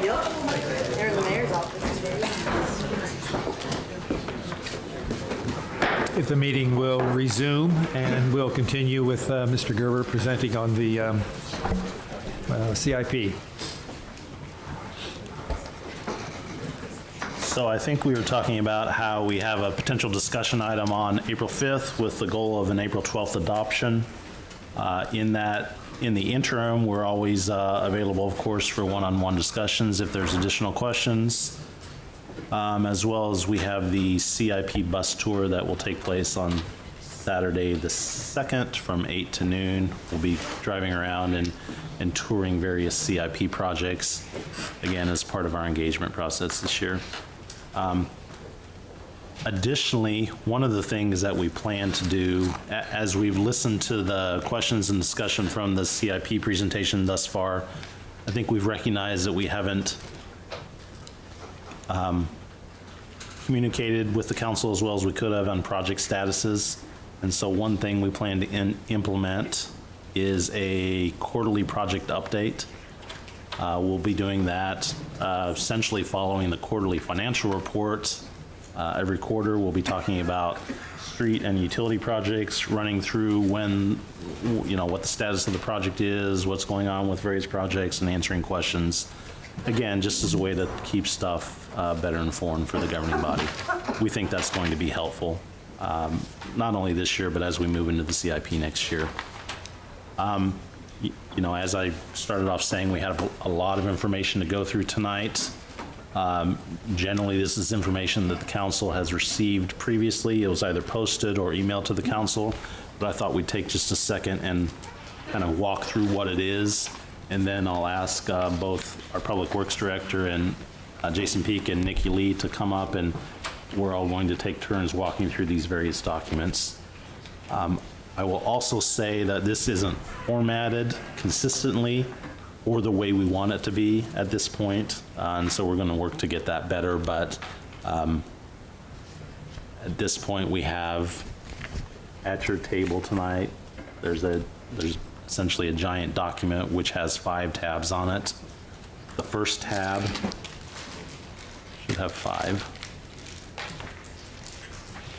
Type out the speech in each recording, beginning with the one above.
They're in the mayor's office. If the meeting will resume, and we'll continue with Mr. Gerber presenting on the CIP. So I think we were talking about how we have a potential discussion item on April 5th with the goal of an April 12th adoption. In the interim, we're always available, of course, for one-on-one discussions if there's additional questions, as well as we have the CIP bus tour that will take place on Saturday the 2nd from 8 to noon. We'll be driving around and touring various CIP projects, again, as part of our engagement process this year. Additionally, one of the things that we plan to do, as we've listened to the questions and discussion from the CIP presentation thus far, I think we've recognized that we haven't communicated with the council as well as we could have on project statuses. And so one thing we plan to implement is a quarterly project update. We'll be doing that essentially following the quarterly financial reports. Every quarter, we'll be talking about street and utility projects, running through when, what the status of the project is, what's going on with various projects, and answering questions. Again, just as a way to keep stuff better informed for the governing body. We think that's going to be helpful, not only this year, but as we move into the CIP next year. As I started off saying, we have a lot of information to go through tonight. Generally, this is information that the council has received previously. It was either posted or emailed to the council, but I thought we'd take just a second and kind of walk through what it is, and then I'll ask both our Public Works Director and Jason Peak and Nikki Lee to come up, and we're all going to take turns walking through these various documents. I will also say that this isn't formatted consistently or the way we want it to be at this point, and so we're going to work to get that better, but at this point we have at your table tonight, there's essentially a giant document which has 5 tabs on it. The first tab should have 5.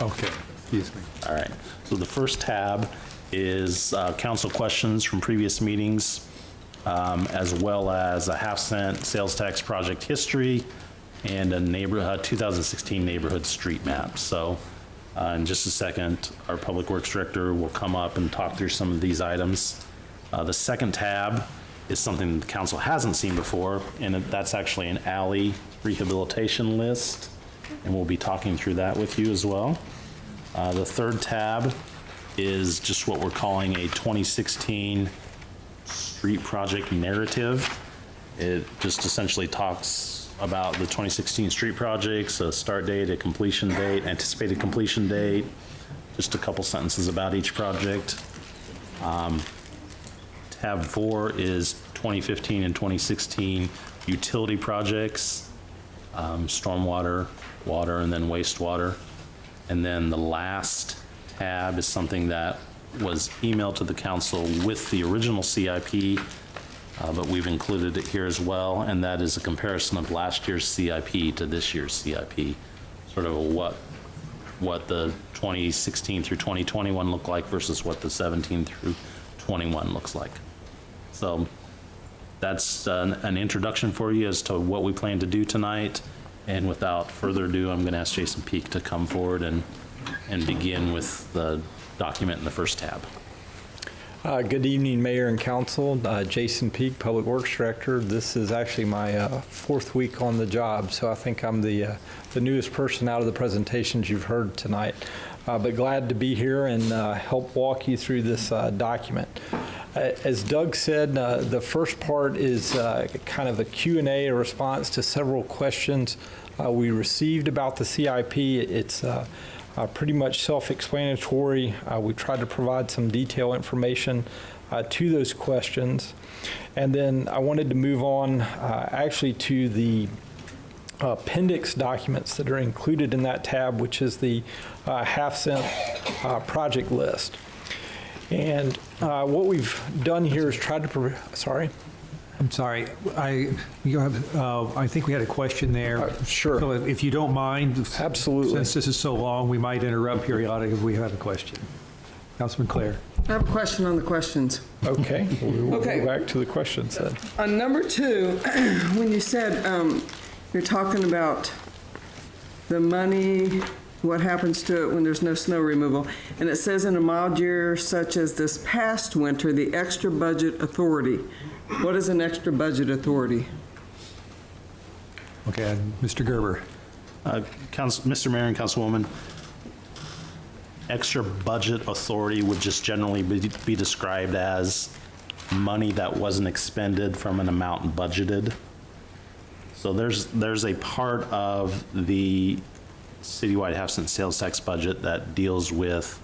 Okay, excuse me. All right, so the first tab is council questions from previous meetings, as well as a half-cent sales tax project history and a 2016 neighborhood street map. So in just a second, our Public Works Director will come up and talk through some of these items. The second tab is something the council hasn't seen before, and that's actually an alley rehabilitation list, and we'll be talking through that with you as well. The third tab is just what we're calling a 2016 street project narrative. It just essentially talks about the 2016 street projects, a start date, a completion date, anticipated completion date, just a couple sentences about each project. Tab 4 is 2015 and 2016 utility projects, stormwater, water, and then wastewater. And then the last tab is something that was emailed to the council with the original CIP, but we've included it here as well, and that is a comparison of last year's CIP to this year's CIP, sort of what the 2016 through 2021 look like versus what the 17 through 21 looks like. So that's an introduction for you as to what we plan to do tonight. And without further ado, I'm going to ask Jason Peak to come forward and begin with the document in the first tab. Good evening, Mayor and Council. Jason Peak, Public Works Director. This is actually my 4th week on the job, so I think I'm the newest person out of the presentations you've heard tonight. But glad to be here and help walk you through this document. As Doug said, the first part is kind of a Q&A, a response to several questions we received about the CIP. It's pretty much self-explanatory. We tried to provide some detailed information to those questions. And then I wanted to move on actually to the appendix documents that are included in that tab, which is the half-cent project list. And what we've done here is tried to, sorry? I'm sorry, I think we had a question there. Sure. So if you don't mind. Absolutely. Since this is so long, we might interrupt periodically if we have a question. Councilman Clare. I have a question on the questions. Okay, we'll Okay. go back to the questions then. On number 2, when you said, you're talking about the money, what happens to it when there's no snow removal, and it says in a mild year such as this past winter, the extra budget authority. What is an extra budget authority? Okay, and Mr. Gerber. Mr. Mayor and Councilwoman, extra budget authority would just generally be described as money that wasn't expended from an amount budgeted. So there's a part of the citywide half-cent sales tax budget that deals with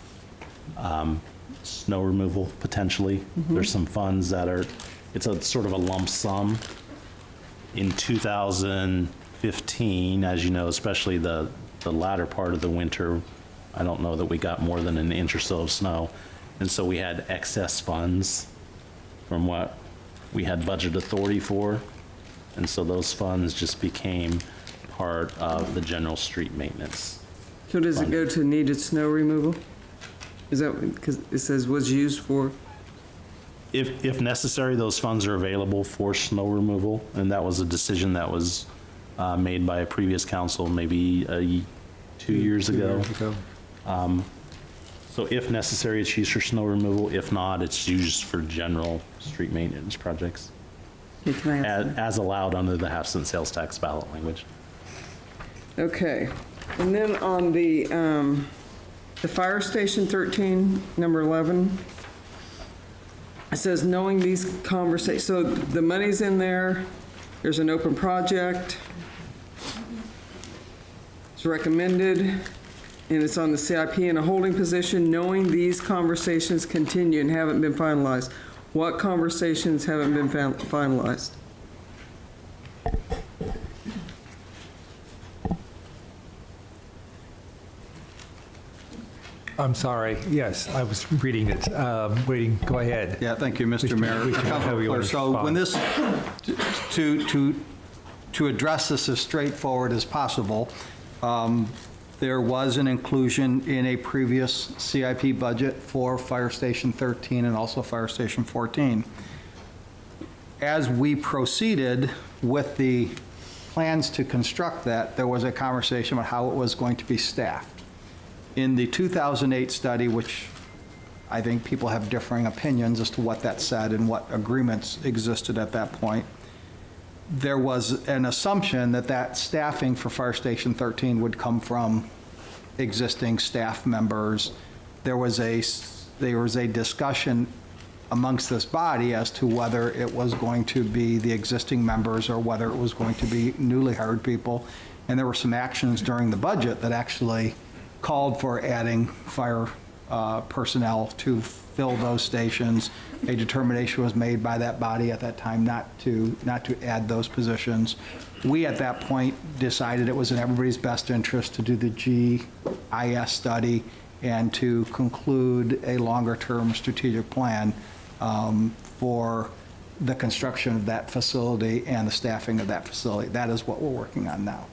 snow removal, potentially. There's some funds that are, it's a sort of a lump sum. In 2015, as you know, especially the latter part of the winter, I don't know that we got more than an inch or so of snow. And so we had excess funds from what we had budget authority for. And so those funds just became part of the general street maintenance. So does it go to needed snow removal? Is that, because it says was used for? If necessary, those funds are available for snow removal, and that was a decision that was made by a previous council maybe 2 years ago. So if necessary, it's used for snow removal. If not, it's used for general street maintenance projects, Okay, can I ask? as allowed under the half-cent sales tax ballot language. Okay, and then on the Fire Station 13, number 11, it says knowing these conversations, so the money's in there, there's an open project, it's recommended, and it's on the CIP in a holding position, knowing these conversations continue and haven't been finalized. What conversations haven't been finalized? I'm sorry, yes, I was reading it. Waiting, go ahead. Yeah, thank you, Mr. Mayor. We should have you So when this, to address this as straightforward as possible, there was an inclusion in a previous CIP budget for Fire Station 13 and also Fire Station 14. As we proceeded with the plans to construct that, there was a conversation about how it was going to be staffed. In the 2008 study, which I think people have differing opinions as to what that said and what agreements existed at that point, there was an assumption that that staffing for Fire Station 13 would come from existing staff members. There was a discussion amongst this body as to whether it was going to be the existing members or whether it was going to be newly hired people. And there were some actions during the budget that actually called for adding fire personnel to fill those stations. A determination was made by that body at that time not to add those positions. We, at that point, decided it was in everybody's best interest to do the GIS study and to conclude a longer-term strategic plan for the construction of that facility and the staffing of that facility. That is what we're working on now.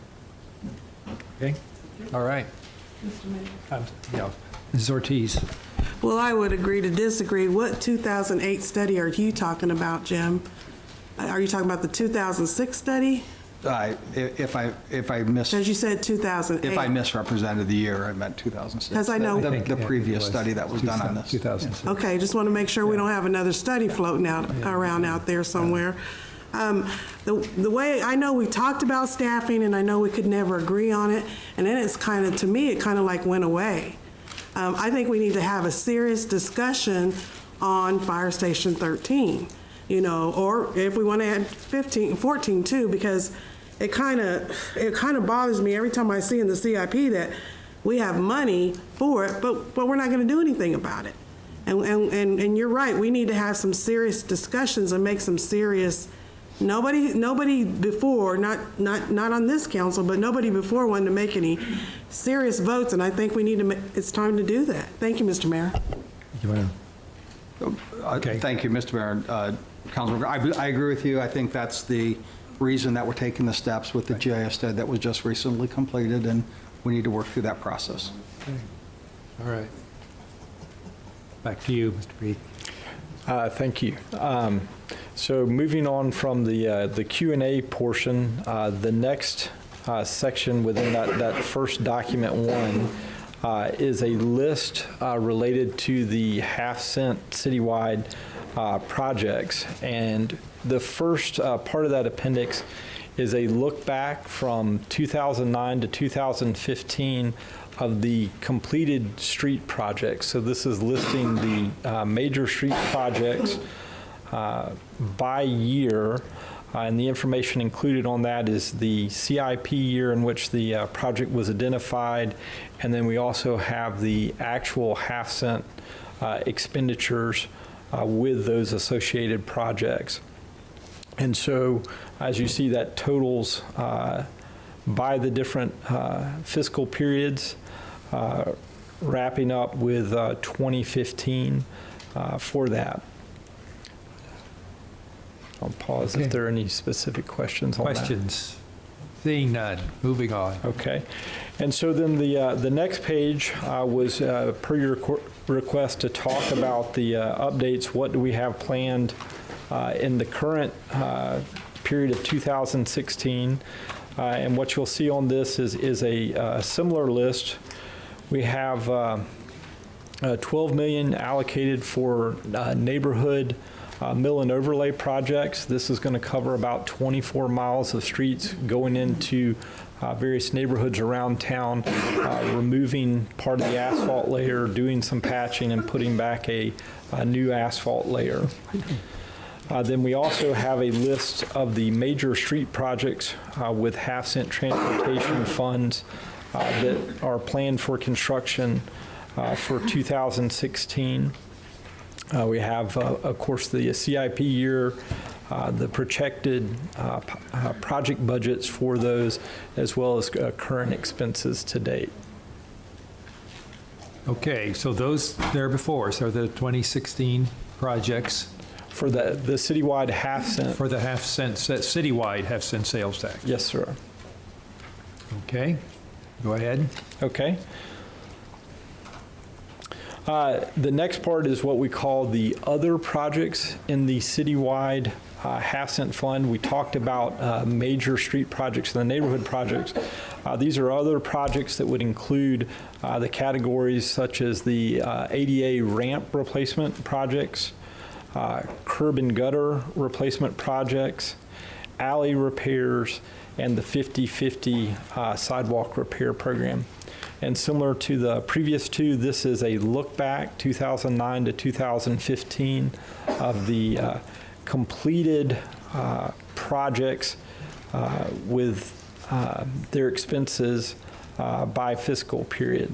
Okay, all right. Yeah, Mrs. Ortiz. Well, I would agree to disagree. What 2008 study are you talking about, Jim? Are you talking about the 2006 study? If I Because you said 2008. if I misrepresented the year, I meant 2006. Because I know- The previous study that was done on this. 2006. Okay, just want to make sure we don't have another study floating around out there somewhere. The way, I know we talked about staffing, and I know we could never agree on it, and then it's kind of, to me, it kind of like went away. I think we need to have a serious discussion on Fire Station 13, you know, or if we want to add 14 too, because it kind of bothers me every time I see in the CIP that we have money for it, but we're not going to do anything about it. And you're right, we need to have some serious discussions and make some serious. Nobody before, not on this council, but nobody before wanted to make any serious votes, and I think we need to. It's time to do that. Thank you, Mr. Mayor. You want to? Okay. Thank you, Mr. Mayor. Councilmember, I agree with you. I think that's the reason that we're taking the steps with the GIS study that was just recently completed, and we need to work through that process. All right. Back to you, Mr. Peak. Thank you. So moving on from the Q&A portion, the next section within that first document one is a list related to the half-cent citywide projects. And the first part of that appendix is a look back from 2009 to 2015 of the completed street projects. So this is listing the major street projects by year, and the information included on that is the CIP year in which the project was identified, and then we also have the actual half-cent expenditures with those associated projects. And so, as you see, that totals by the different fiscal periods, wrapping up with 2015 for that. I'll pause if there are any specific questions on that. Questions? Seeing none, moving on. Okay. And so then the next page was per your request to talk about the updates. What do we have planned in the current period of 2016? And what you'll see on this is a similar list. We have $12 million allocated for neighborhood mill and overlay projects. This is going to cover about 24 miles of streets going into various neighborhoods around town, removing part of the asphalt layer, doing some patching, and putting back a new asphalt layer. Then we also have a list of the major street projects with half-cent transportation funds that are planned for construction for 2016. We have, of course, the CIP year, the projected project budgets for those, as well as current expenses to date. Okay, so those there before us are the 2016 projects For the citywide half-cent. for the half-cent, citywide half-cent sales tax. Yes, sir. Okay, go ahead. Okay. The next part is what we call the other projects in the citywide half-cent fund. We talked about major street projects and the neighborhood projects. These are other projects that would include the categories such as the ADA ramp replacement projects, curb and gutter replacement projects, alley repairs, and the 50/50 sidewalk repair program. And similar to the previous two, this is a look back, 2009 to 2015, of the completed projects with their expenses by fiscal period.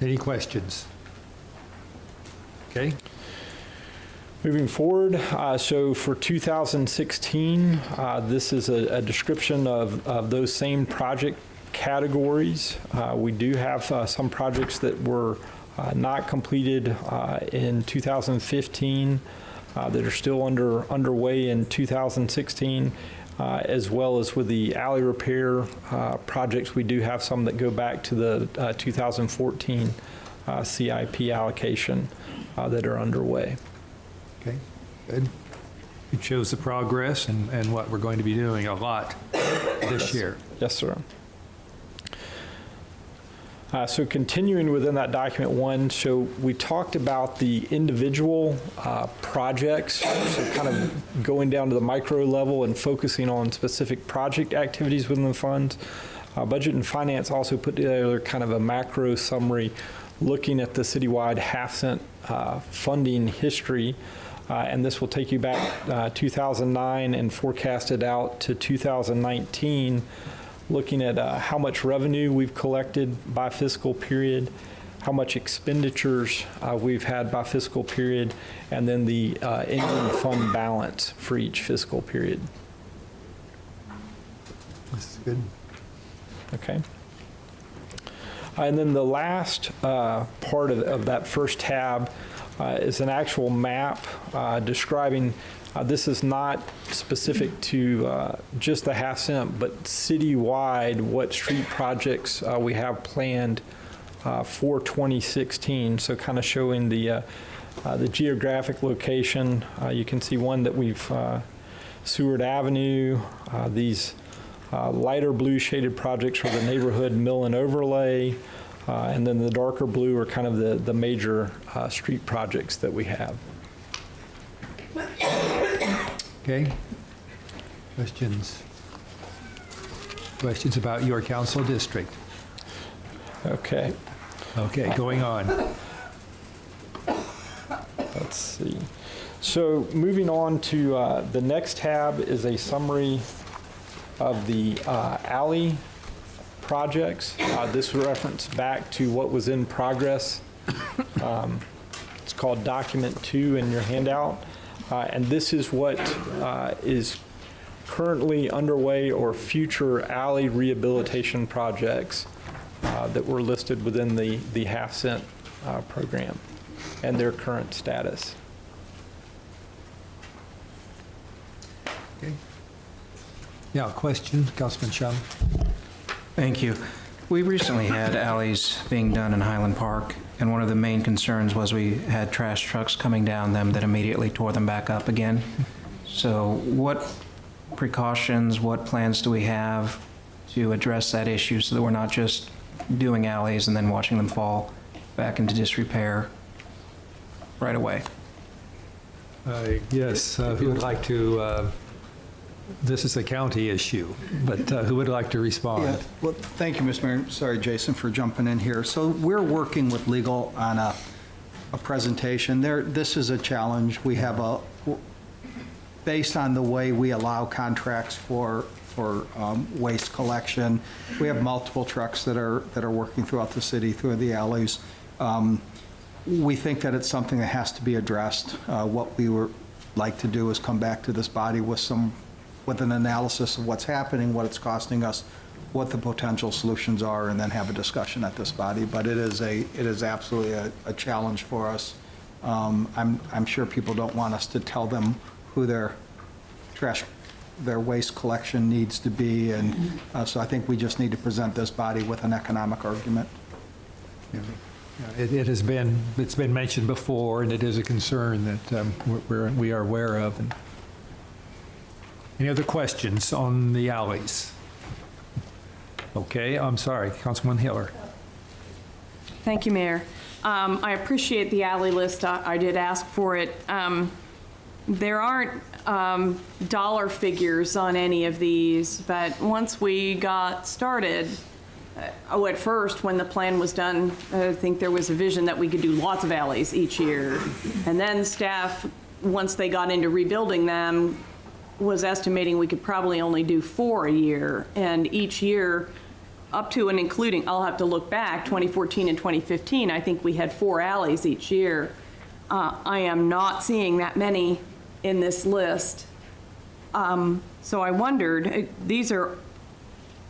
Any questions? Okay. Moving forward, so for 2016, this is a description of those same project categories. We do have some projects that were not completed in 2015 that are still underway in 2016, as well as with the alley repair projects. We do have some that go back to the 2014 CIP allocation that are underway. Okay, good. It shows the progress and what we're going to be doing a lot this year. Yes, sir. So continuing within that document one, so we talked about the individual projects, so kind of going down to the micro level and focusing on specific project activities within the funds. Budget and Finance also put together kind of a macro summary looking at the citywide half-cent funding history. And this will take you back 2009 and forecasted out to 2019, looking at how much revenue we've collected by fiscal period, how much expenditures we've had by fiscal period, and then the ending fund balance for each fiscal period. This is good. Okay. And then the last part of that first tab is an actual map describing, this is not specific to just the half cent, but citywide, what street projects we have planned for 2016. So kind of showing the geographic location. You can see one that we've, Seward Avenue, these lighter blue shaded projects are the neighborhood mill and overlay, and then the darker blue are kind of the major street projects that we have. Okay. Questions? Questions about your council district? Okay, Okay, going on. let's see. So moving on to the next tab is a summary of the alley projects. This reference back to what was in progress. It's called Document 2 in your handout. And this is what is currently underway or future alley rehabilitation projects that were listed within the half cent program and their current status. Okay. Yeah, question, Councilman Shum? Thank you. We recently had alleys being done in Highland Park, and one of the main concerns was we had trash trucks coming down them that immediately tore them back up again. So what precautions, what plans do we have to address that issue so that we're not just doing alleys and then watching them fall back into disrepair right away? Yes, who would like to, this is a county issue, but who would like to respond? Yeah, well, thank you, Mr. Mayor. Sorry, Jason, for jumping in here. So we're working with legal on a presentation. This is a challenge. We have based on the way we allow contracts for waste collection, we have multiple trucks that are working throughout the city, through the alleys. We think that it's something that has to be addressed. What we would like to do is come back to this body with an analysis of what's happening, what it's costing us, what the potential solutions are, and then have a discussion at this body. But it is absolutely a challenge for us. I'm sure people don't want us to tell them who their waste collection needs to be, and so I think we just need to present this body with an economic argument. It's been mentioned before, and it is a concern that we are aware of. And any other questions on the alleys? Okay, I'm sorry, Councilman Hiller. Thank you, Mayor. I appreciate the alley list. I did ask for it. There aren't dollar figures on any of these, but once we got started, at first, when the plan was done, I think there was a vision that we could do lots of alleys each year. And then staff, once they got into rebuilding them, was estimating we could probably only do 4 a year. And each year, up to and including, I'll have to look back, 2014 and 2015, I think we had 4 alleys each year. I am not seeing that many in this list. So I wondered,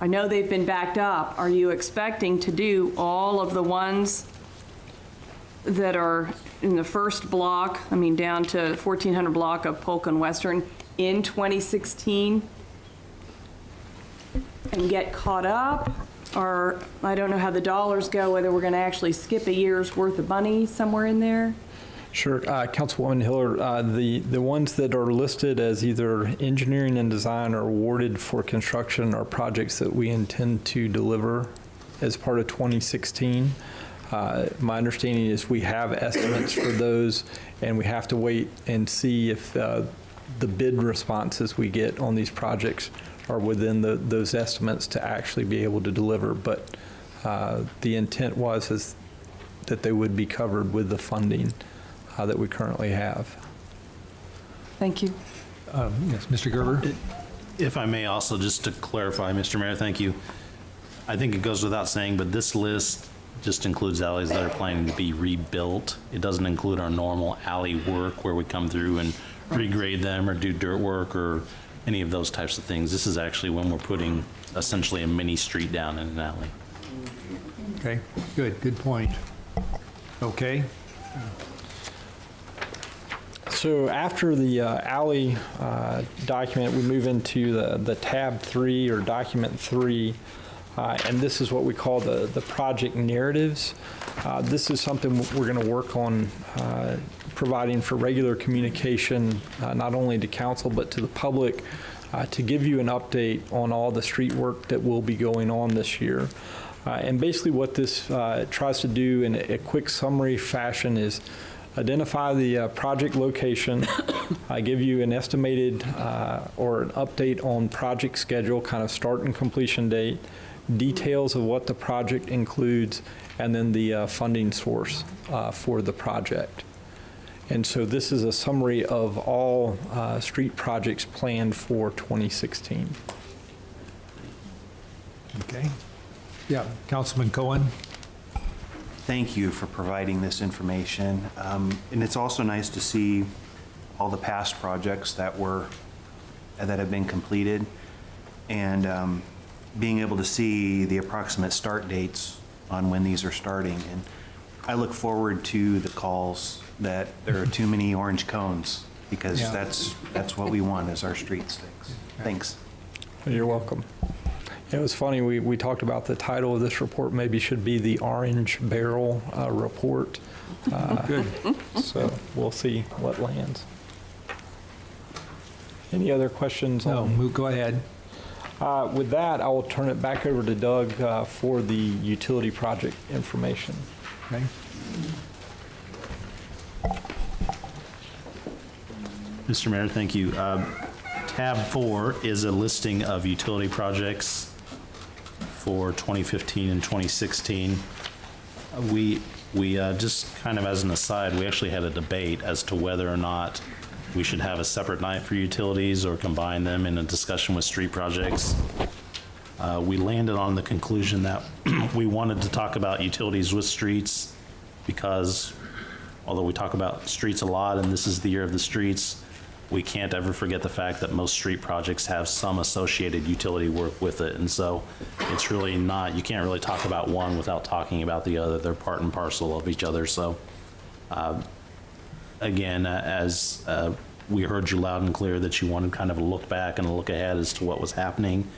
I know they've been backed up. Are you expecting to do all of the ones that are in the first block, I mean down to 1400 block of Polk and Western in 2016 and get caught up? Or I don't know how the dollars go, whether we're going to actually skip a year's worth of money somewhere in there? Sure. Councilwoman Hiller, the ones that are listed as either engineering and design or awarded for construction are projects that we intend to deliver as part of 2016. My understanding is we have estimates for those, and we have to wait and see if the bid responses we get on these projects are within those estimates to actually be able to deliver. But the intent was that they would be covered with the funding that we currently have. Thank you. Yes, Mr. Gerber? If I may also, just to clarify, Mr. Mayor, thank you. I think it goes without saying, but this list just includes alleys that are planning to be rebuilt. It doesn't include our normal alley work where we come through and regrade them or do dirt work or any of those types of things. This is actually when we're putting essentially a mini street down in an alley. Okay, good point. Okay. So after the alley document, we move into the tab 3 or document 3, and this is what we call the project narratives. This is something we're going to work on providing for regular communication, not only to council but to the public, to give you an update on all the street work that will be going on this year. And basically what this tries to do in a quick summary fashion is identify the project location, give you an estimated or an update on project schedule, kind of start and completion date, details of what the project includes, and then the funding source for the project. And so this is a summary of all street projects planned for 2016. Okay. Yeah, Councilman Cohen? Thank you for providing this information. And it's also nice to see all the past projects that have been completed, and being able to see the approximate start dates on when these are starting. And I look forward to the calls that there are too many orange cones, because Yeah. that's what we want as our streets fixed. Thanks. You're welcome. It was funny, we talked about the title of this report maybe should be the Orange Barrel Report. Good. So we'll see what lands. Any other questions? No, go ahead. With that, I will turn it back over to Doug for the utility project information. Okay. Mr. Mayor, thank you. Tab 4 is a listing of utility projects for 2015 and 2016. We just kind of as an aside, we actually had a debate as to whether or not we should have a separate night for utilities or combine them in a discussion with street projects. We landed on the conclusion that we wanted to talk about utilities with streets, because although we talk about streets a lot and this is the year of the streets, we can't ever forget the fact that most street projects have some associated utility work with it. And so it's really not, you can't really talk about one without talking about the other. They're part and parcel of each other. So again, as we heard you loud and clear that you wanted kind of a look back and a look ahead as to what was happening.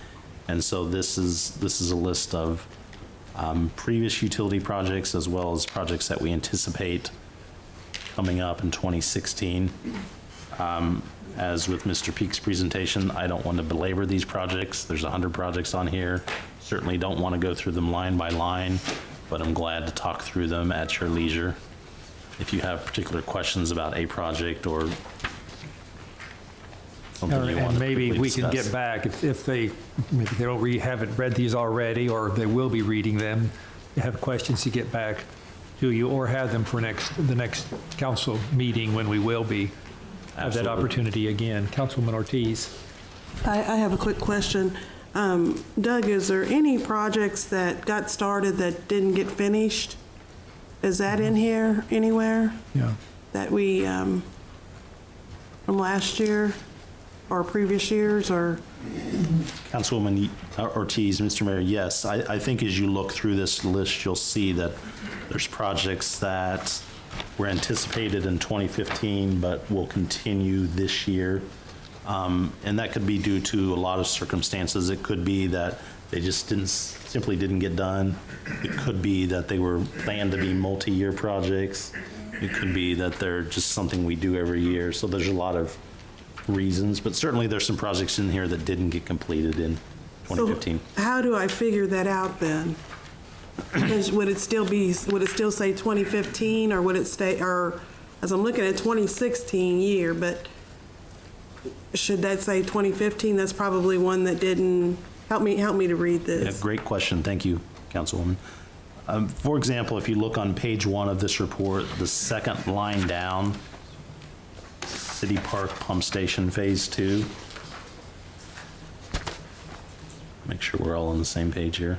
And so this is a list of previous utility projects as well as projects that we anticipate coming up in 2016. As with Mr. Peak's presentation, I don't want to belabor these projects. There's 100 projects on here. Certainly don't want to go through them line by line, but I'm glad to talk through them at your leisure. If you have particular questions about a project or something you want And to maybe quickly we can discuss. get back, if they haven't read these already, or they will be reading them, have questions to get back to you, or have them for the next council meeting when we will be. Have that Absolutely. opportunity again. Councilwoman Ortiz. I have a quick question. Doug, is there any projects that got started that didn't get finished? Is that in here anywhere Yeah. that we, from last year or previous years, or? Councilwoman Ortiz, Mr. Mayor, yes. I think as you look through this list, you'll see that there's projects that were anticipated in 2015 but will continue this year. And that could be due to a lot of circumstances. It could be that they just simply didn't get done. It could be that they were planned to be multi-year projects. It could be that they're just something we do every year. So there's a lot of reasons, but certainly there's some projects in here that didn't get completed in 2015. So how do I figure that out then? Because would it still say 2015, or would it stay, or as I'm looking at 2016 year, but should that say 2015? That's probably one that didn't, help me to read Yeah, this. great question. Thank you, Councilwoman. For example, if you look on page 1 of this report, the second line down, City Park Pump Station Phase 2. Make sure we're all on the same page here.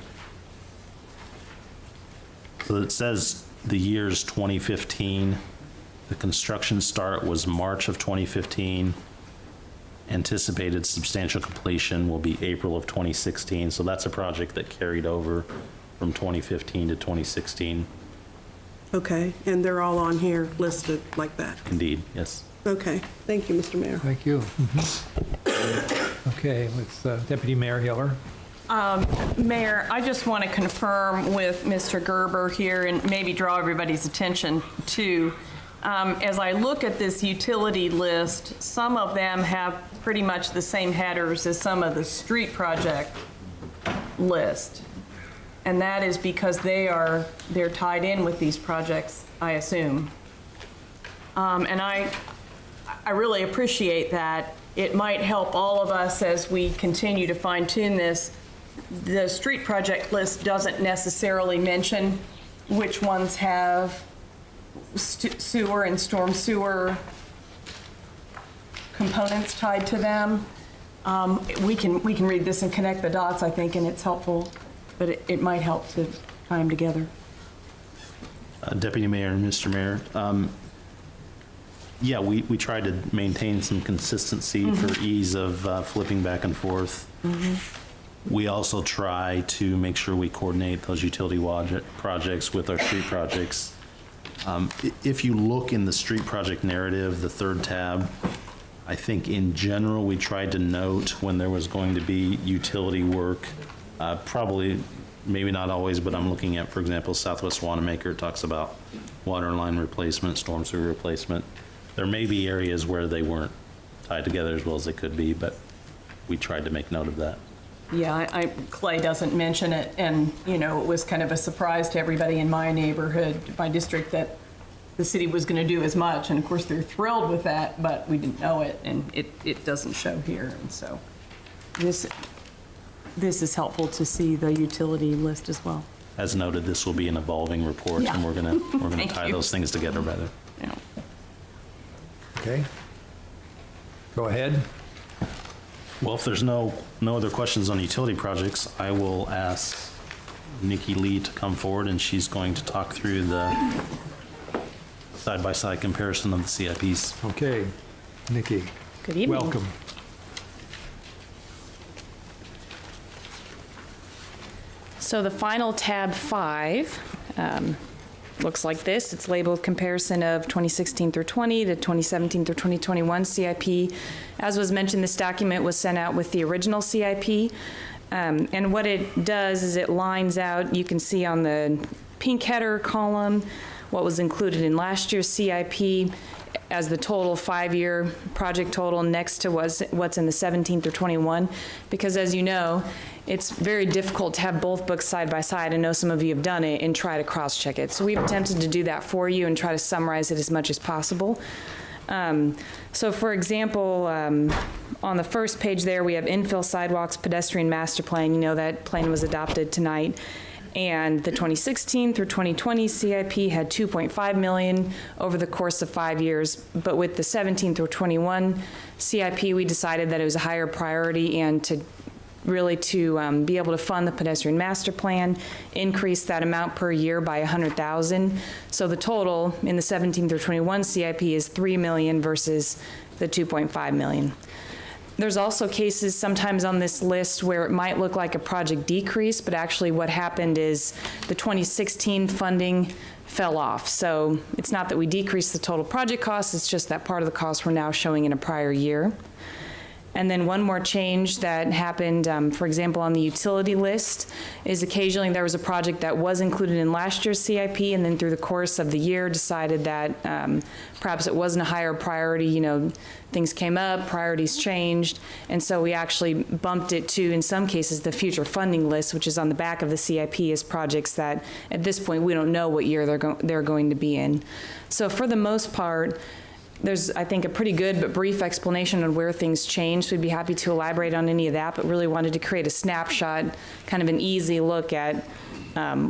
So it says the year's 2015. The construction start was March of 2015. Anticipated substantial completion will be April of 2016. So that's a project that carried over from 2015 to 2016. Okay, and they're all on here listed like that. Indeed, yes. Okay, thank you, Mr. Mayor. Thank you. Okay, with Deputy Mayor Hiller. Mayor, I just want to confirm with Mr. Gerber here and maybe draw everybody's attention to, as I look at this utility list, some of them have pretty much the same headers as some of the street project list. And that is because they're tied in with these projects, I assume. And I really appreciate that. It might help all of us as we continue to fine tune this. The street project list doesn't necessarily mention which ones have sewer and storm sewer components tied to them. We can read this and connect the dots, I think, and it's helpful, but it might help to tie them together. Deputy Mayor and Mr. Mayor, yeah, we try to maintain some consistency for ease of flipping back and forth. We also try to make sure we coordinate those utility projects with our street projects. If you look in the street project narrative, the third tab, I think in general, we tried to note when there was going to be utility work, probably, maybe not always, but I'm looking at, for example, Southwest Wanamaker talks about water line replacement, storm sewer replacement. There may be areas where they weren't tied together as well as they could be, but we tried to make note of that. Yeah, Clay doesn't mention it, and, you know, it was kind of a surprise to everybody in my neighborhood, my district, that the city was going to do as much, and of course they're thrilled with that, but we didn't know it, and it doesn't show here, and so this is helpful to see the utility list as well. As noted, this will be an evolving report, Yeah. and we're gonna Thank tie you. those things together better. Yeah. Okay. Go ahead. Well, if there's no other questions on utility projects, I will ask Nikki Lee to come forward, and she's going to talk through the side-by-side comparison of the CIPs. Okay. Nikki. Good evening. Welcome. So the final tab 5 looks like this. It's labeled comparison of 2016 through 20 to 2017 through 2021 CIP. As was mentioned, this document was sent out with the original CIP. And what it does is it lines out, you can see on the pink header column, what was included in last year's CIP as the total 5-year project total next to what's in the 17 through 21. Because as you know, it's very difficult to have both books side by side. I know some of you have done it and try to cross-check it. So we've attempted to do that for you and try to summarize it as much as possible. So for example, on the first page there, we have infill sidewalks, pedestrian master plan. You know that plan was adopted tonight. And the 2016 through 2020 CIP had $2.5 million over the course of 5 years. But with the 17 through 21 CIP, we decided that it was a higher priority and to really to be able to fund the pedestrian master plan, increase that amount per year by 100,000. So the total in the 17 through 21 CIP is $3 million versus the $2.5 million. There's also cases sometimes on this list where it might look like a project decrease, but actually what happened is the 2016 funding fell off. So it's not that we decreased the total project cost, it's just that part of the costs we're now showing in a prior year. And then one more change that happened, for example, on the utility list, is occasionally there was a project that was included in last year's CIP, and then through the course of the year decided that perhaps it wasn't a higher priority. You know, things came up, priorities changed, and so we actually bumped it to, in some cases, the future funding list, which is on the back of the CIP, as projects that at this point we don't know what year they're going to be in. So for the most part, there's, I think, a pretty good but brief explanation on where things changed. We'd be happy to elaborate on any of that, but really wanted to create a snapshot, kind of an easy look at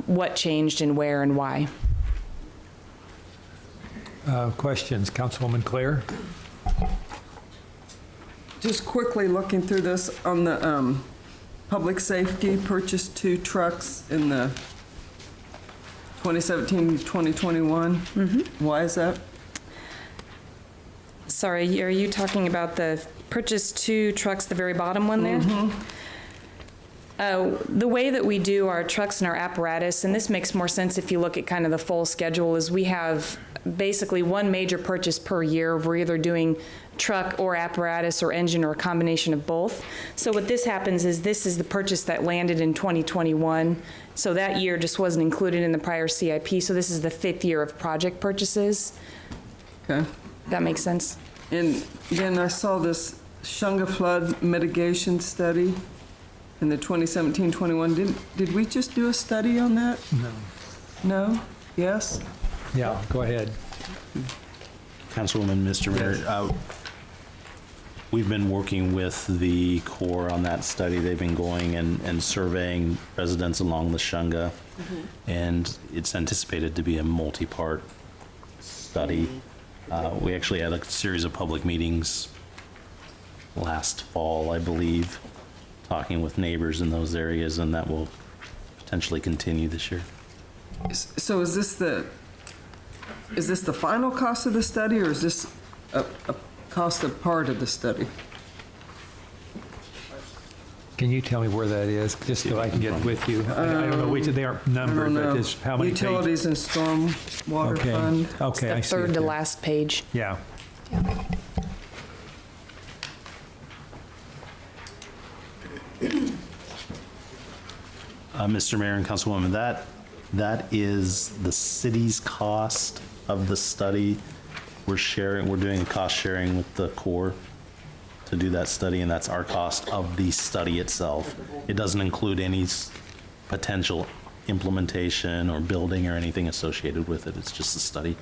what changed and where and why. Questions? Councilwoman Claire? Just quickly looking through this on the public safety, purchased 2 trucks in the 2017-2021. Why is that? Sorry, are you talking about the purchase 2 trucks, the very bottom one there? The way that we do our trucks and our apparatus, and this makes more sense if you look at kind of the full schedule, is we have basically one major purchase per year. We're either doing truck or apparatus or engine or a combination of both. So what this happens is this is the purchase that landed in 2021. So that year just wasn't included in the prior CIP. So this is the 5th year of project purchases. Okay. That makes sense? And then I saw this Shunga flood mitigation study in the 2017-21. Did we just do a study on that? No. No? Yes? Yeah, go ahead. Councilwoman, Mr. Mayor, we've been working with the Corps on that study. They've been going and surveying residents along the Shunga, and it's anticipated to be a multi-part study. We actually had a series of public meetings last fall, I believe, talking with neighbors in those areas, and that will potentially continue this year. So is this the final cost of the study, or is this a cost of part of the study? Can you tell me where that is, just so I can get with you? I don't know which, they aren't I numbered, don't but know. it's how many pages? Utilities and stormwater Okay, fund. okay, I The see it third to there. last page. Yeah. Mr. Mayor and Councilwoman, that is the city's cost of the study. We're doing a cost sharing with the Corps to do that study, and that's our cost of the study itself. It doesn't include any potential implementation or building or anything associated with it. It's just a study.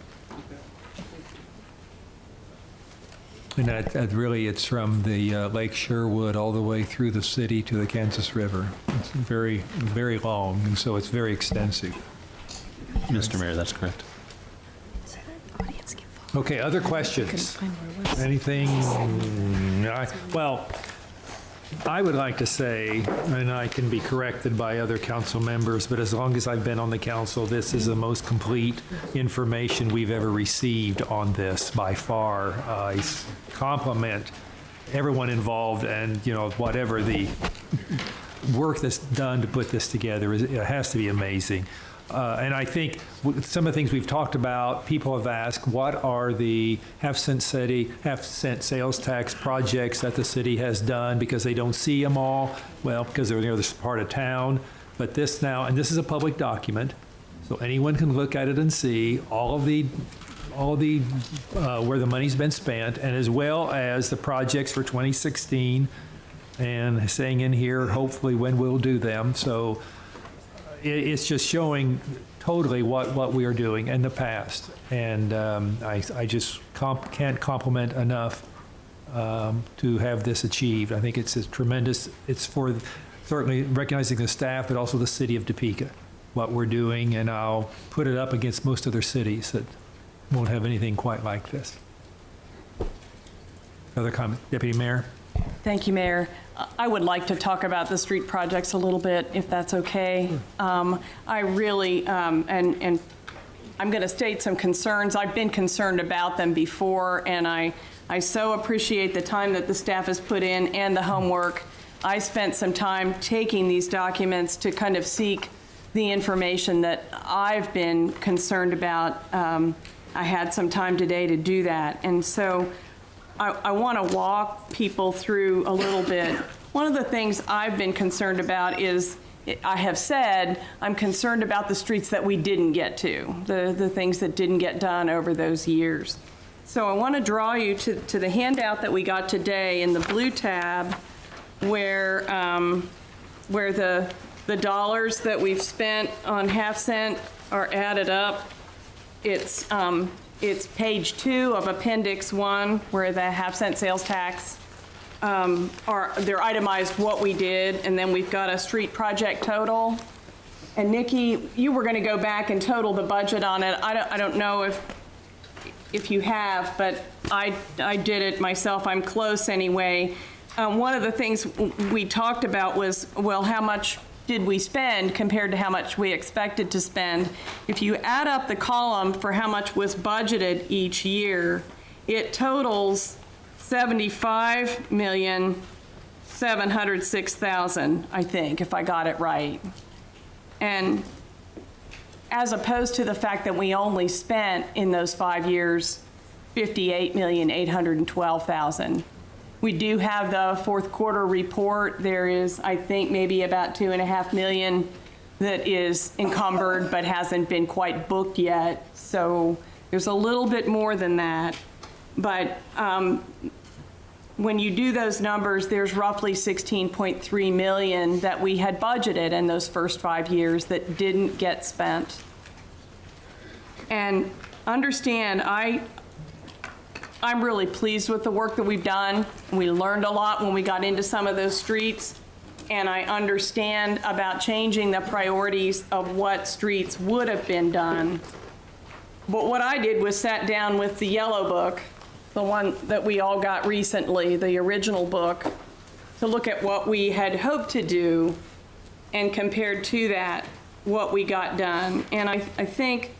And that really, it's from the Lake Sherwood all the way through the city to the Kansas River. It's very, very long, and so it's very extensive. Mr. Mayor, that's correct. Okay, other questions? Anything? Well, I would like to say, and I can be corrected by other council members, but as long as I've been on the council, this is the most complete information we've ever received on this by far. I compliment everyone involved, and, you know, whatever the work that's done to put this together, it has to be amazing. And I think some of the things we've talked about, people have asked, what are the half-cent sales tax projects that the city has done, because they don't see them all? Well, because they're near this part of town. But this now, and this is a public document, so anyone can look at it and see all of the where the money's been spent, and as well as the projects for 2016, and saying in here, hopefully when we'll do them. So it's just showing totally what we are doing in the past. And I just can't compliment enough to have this achieved. I think it's a tremendous, it's for certainly recognizing the staff, but also the city of Topeka, what we're doing. And I'll put it up against most other cities that won't have anything quite like this. Other comment, Deputy Mayor? Thank you, Mayor. I would like to talk about the street projects a little bit, if that's okay. I really, and I'm going to state some concerns. I've been concerned about them before, and I so appreciate the time that the staff has put in and the homework. I spent some time taking these documents to kind of seek the information that I've been concerned about. I had some time today to do that, and so I want to walk people through a little bit. One of the things I've been concerned about is, I have said, I'm concerned about the streets that we didn't get to, the things that didn't get done over those years. So I want to draw you to the handout that we got today in the blue tab, where the dollars that we've spent on half-cent are added up. It's page 2 of Appendix 1, where the half-cent sales tax they're itemized what we did, and then we've got a street project total. And Nikki, you were going to go back and total the budget on it. I don't know if you have, but I did it myself. I'm close anyway. One of the things we talked about was, well, how much did we spend compared to how much we expected to spend? If you add up the column for how much was budgeted each year, it totals $706,000, I think, if I got it right. And as opposed to the fact that we only spent in those 5 years $58,812,000. We do have the fourth quarter report. There is, I think, maybe about $2.5 million that is encumbered but hasn't been quite booked yet. So there's a little bit more than that. But when you do those numbers, there's roughly $16.3 million that we had budgeted in those first 5 years that didn't get spent. And understand, I'm really pleased with the work that we've done. We learned a lot when we got into some of those streets, and I understand about changing the priorities of what streets would have been done. But what I did was sat down with the yellow book, the one that we all got recently, the original book, to look at what we had hoped to do and compared to that, what we got done. And I think,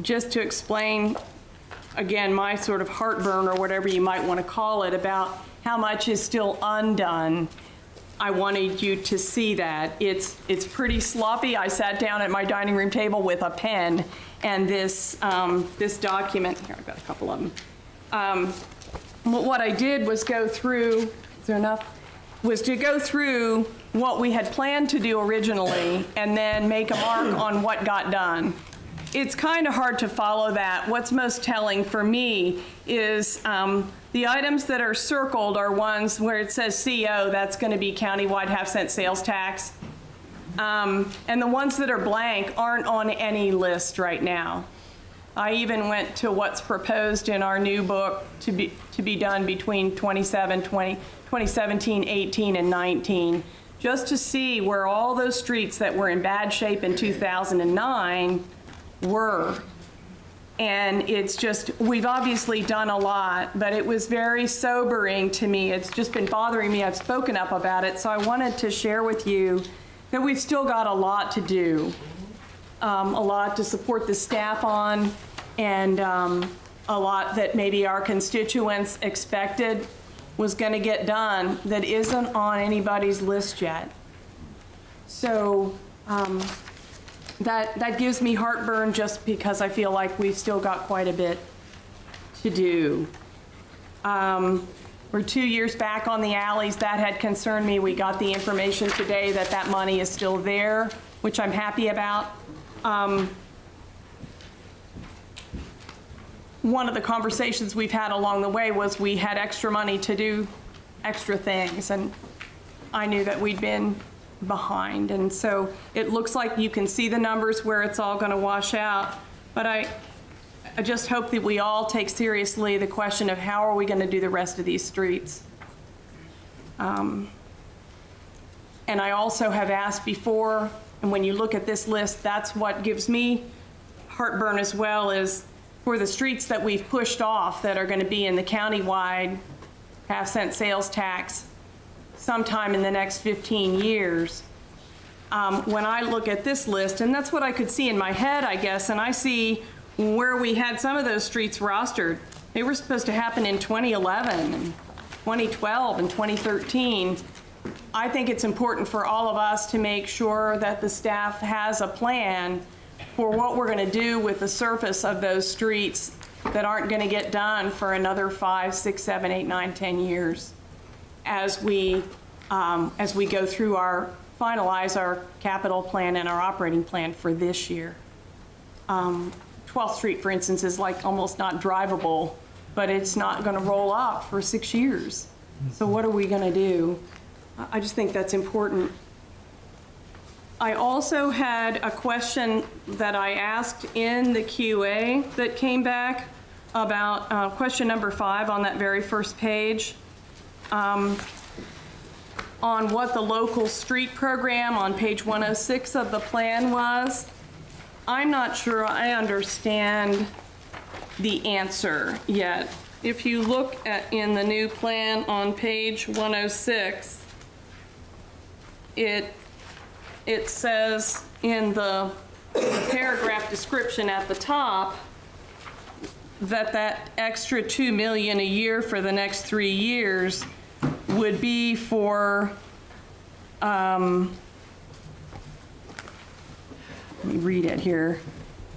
just to explain, again, my sort of heartburn, or whatever you might want to call it, about how much is still undone, I wanted you to see that. It's pretty sloppy. I sat down at my dining room table with a pen and this document. Here, I've got a couple of them. What I did was go through, is there enough? Was to go through what we had planned to do originally and then make a mark on what got done. It's kind of hard to follow that. What's most telling for me is the items that are circled are ones where it says CO, that's going to be countywide half-cent sales tax. And the ones that are blank aren't on any list right now. I even went to what's proposed in our new book to be done between 2017, 18, and 19, just to see where all those streets that were in bad shape in 2009 were. And it's just, we've obviously done a lot, but it was very sobering to me. It's just been bothering me. I've spoken up about it, so I wanted to share with you that we've still got a lot to do, a lot to support the staff on, and a lot that maybe our constituents expected was going to get done that isn't on anybody's list yet. So that gives me heartburn, just because I feel like we've still got quite a bit to do. We're 2 years back on the alleys. That had concerned me. We got the information today that that money is still there, which I'm happy about. One of the conversations we've had along the way was we had extra money to do extra things, and I knew that we'd been behind. And so it looks like you can see the numbers where it's all going to wash out. But I just hope that we all take seriously the question of how are we going to do the rest of these streets. And I also have asked before, and when you look at this list, that's what gives me heartburn as well, is for the streets that we've pushed off that are going to be in the countywide half-cent sales tax sometime in the next 15 years. When I look at this list, and that's what I could see in my head, I guess, and I see where we had some of those streets rostered. They were supposed to happen in 2011 and 2012 and 2013. I think it's important for all of us to make sure that the staff has a plan for what we're going to do with the surface of those streets that aren't going to get done for another 5, 6, 7, 8, 9, 10 years as we go through finalize our capital plan and our operating plan for this year. 12th Street, for instance, is like almost not drivable, but it's not going to roll up for 6 years. So what are we going to do? I just think that's important. I also had a question that I asked in the QA that came back about question number 5 on that very first page, on what the local street program on page 106 of the plan was. I'm not sure I understand the answer yet. If you look in the new plan on page 106, it says in the paragraph description at the top that extra $2 million a year for the next 3 years would be for, let me read it here.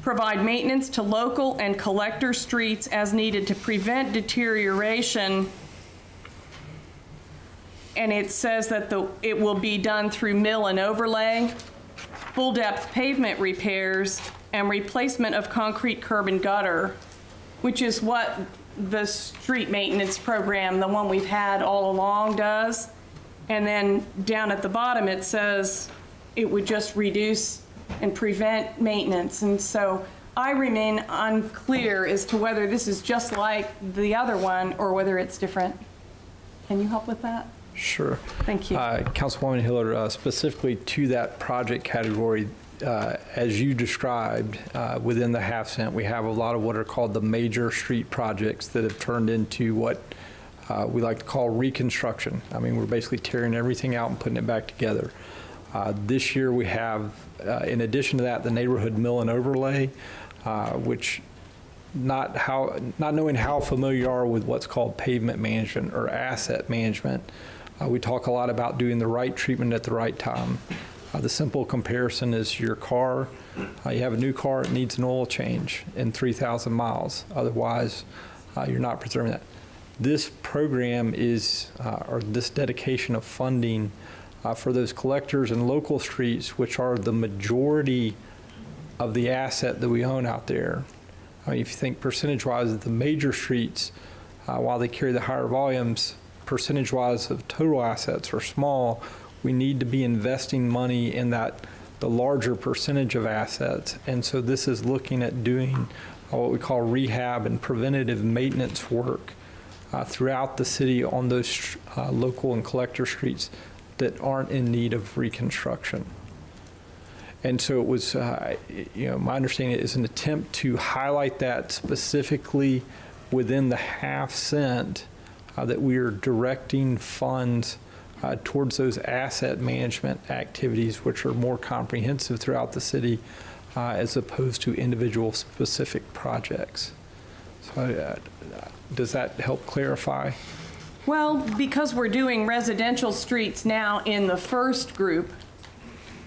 Provide maintenance to local and collector streets as needed to prevent deterioration. And it says that it will be done through mill and overlay, full-depth pavement repairs, and replacement of concrete curb and gutter, which is what the street maintenance program, the one we've had all along, does. And then down at the bottom, it says it would just reduce and prevent maintenance. And so I remain unclear as to whether this is just like the other one or whether it's different. Can you help with that? Sure. Thank you. Councilwoman Hiller, specifically to that project category, as you described, within the half cent, we have a lot of what are called the major street projects that have turned into what we like to call reconstruction. I mean, we're basically tearing everything out and putting it back together. This year we have, in addition to that, the neighborhood mill and overlay, which not knowing how familiar you are with what's called pavement management or asset management, we talk a lot about doing the right treatment at the right time. The simple comparison is your car. You have a new car, it needs an oil change in 3,000 miles. Otherwise, you're not preserving that. This program is, or this dedication of funding for those collectors and local streets, which are the majority of the asset that we own out there. I mean, if you think percentage-wise, the major streets, while they carry the higher volumes, percentage-wise of total assets are small. We need to be investing money in the larger percentage of assets. And so this is looking at doing what we call rehab and preventative maintenance work throughout the city on those local and collector streets that aren't in need of reconstruction. And so it was, my understanding is an attempt to highlight that specifically within the half cent, that we are directing funds towards those asset management activities, which are more comprehensive throughout the city, as opposed to individual specific projects. So does that help clarify? Well, because we're doing residential streets now in the first group,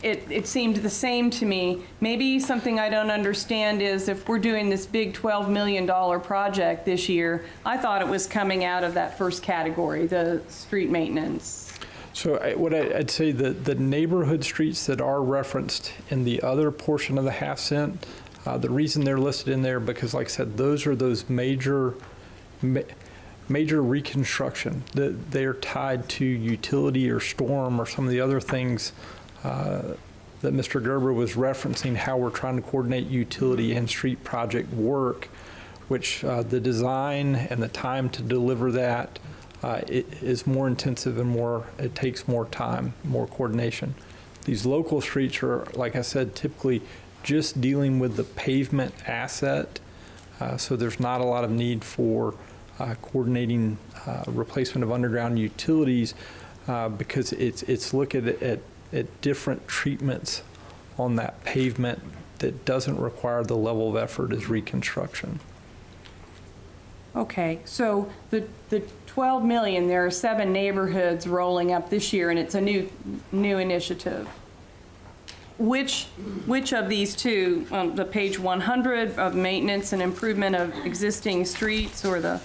it seemed the same to me. Maybe something I don't understand is if we're doing this big $12 million project this year, I thought it was coming out of that first category, the street maintenance. So what I'd say the neighborhood streets that are referenced in the other portion of the half cent, the reason they're listed in there, because like I said, those are those major reconstruction. They're tied to utility or storm or some of the other things that Mr. Gerber was referencing, how we're trying to coordinate utility and street project work, which the design and the time to deliver that it is more intensive and it takes more time, more coordination. These local streets are, like I said, typically just dealing with the pavement asset, so there's not a lot of need for coordinating replacement of underground utilities because it's looking at different treatments on that pavement that doesn't require the level of effort as reconstruction. Okay, so the 12 million, there are 7 neighborhoods rolling up this year, and it's a new initiative. Which of these two, the page 100 of maintenance and improvement of existing streets, or the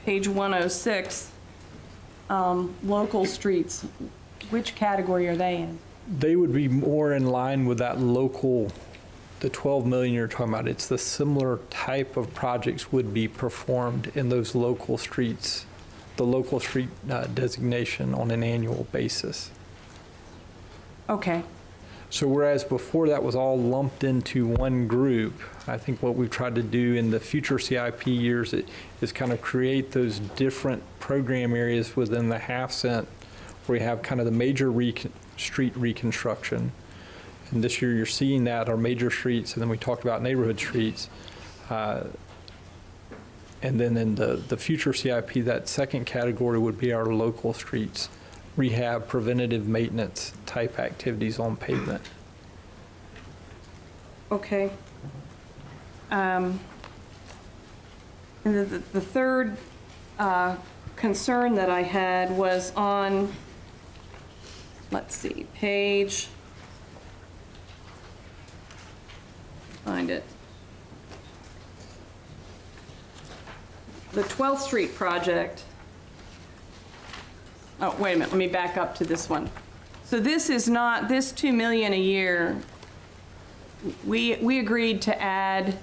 page 106 local streets, which category are they in? They would be more in line with that local, the 12 million you're talking about. It's the similar type of projects would be performed in those local streets, the local street designation on an annual basis. Okay. So whereas before that was all lumped into one group, I think what we've tried to do in the future CIP years is kind of create those different program areas within the half cent where we have kind of the major street reconstruction. And this year you're seeing that, our major streets, and then we talked about neighborhood streets. And then in the future CIP, that second category would be our local streets, rehab, preventative maintenance type activities on pavement. Okay. And the third concern that I had was on, let's see, page, find it. The 12th Street project. Oh, wait a minute, let me back up to this one. So this is not, this $2 million a year, we agreed to add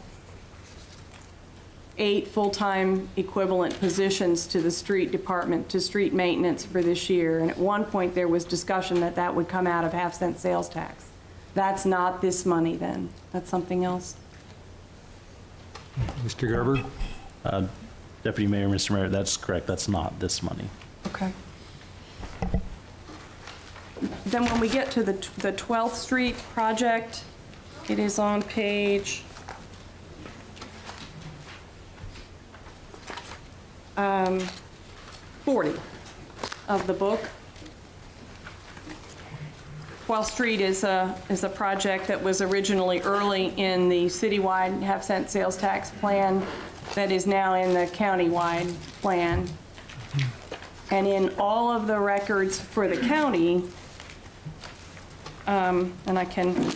8 full-time equivalent positions to the street department, to street maintenance for this year. And at one point, there was discussion that that would come out of half-cent sales tax. That's not this money then. That's something else. Mr. Gerber? Deputy Mayor, Mr. Mayor, that's correct. That's not this money. Okay. Then when we get to the 12th Street project, it is on page 40 of the book. 12th Street is a project that was originally early in the citywide half-cent sales tax plan that is now in the countywide plan. And in all of the records for the county, and I can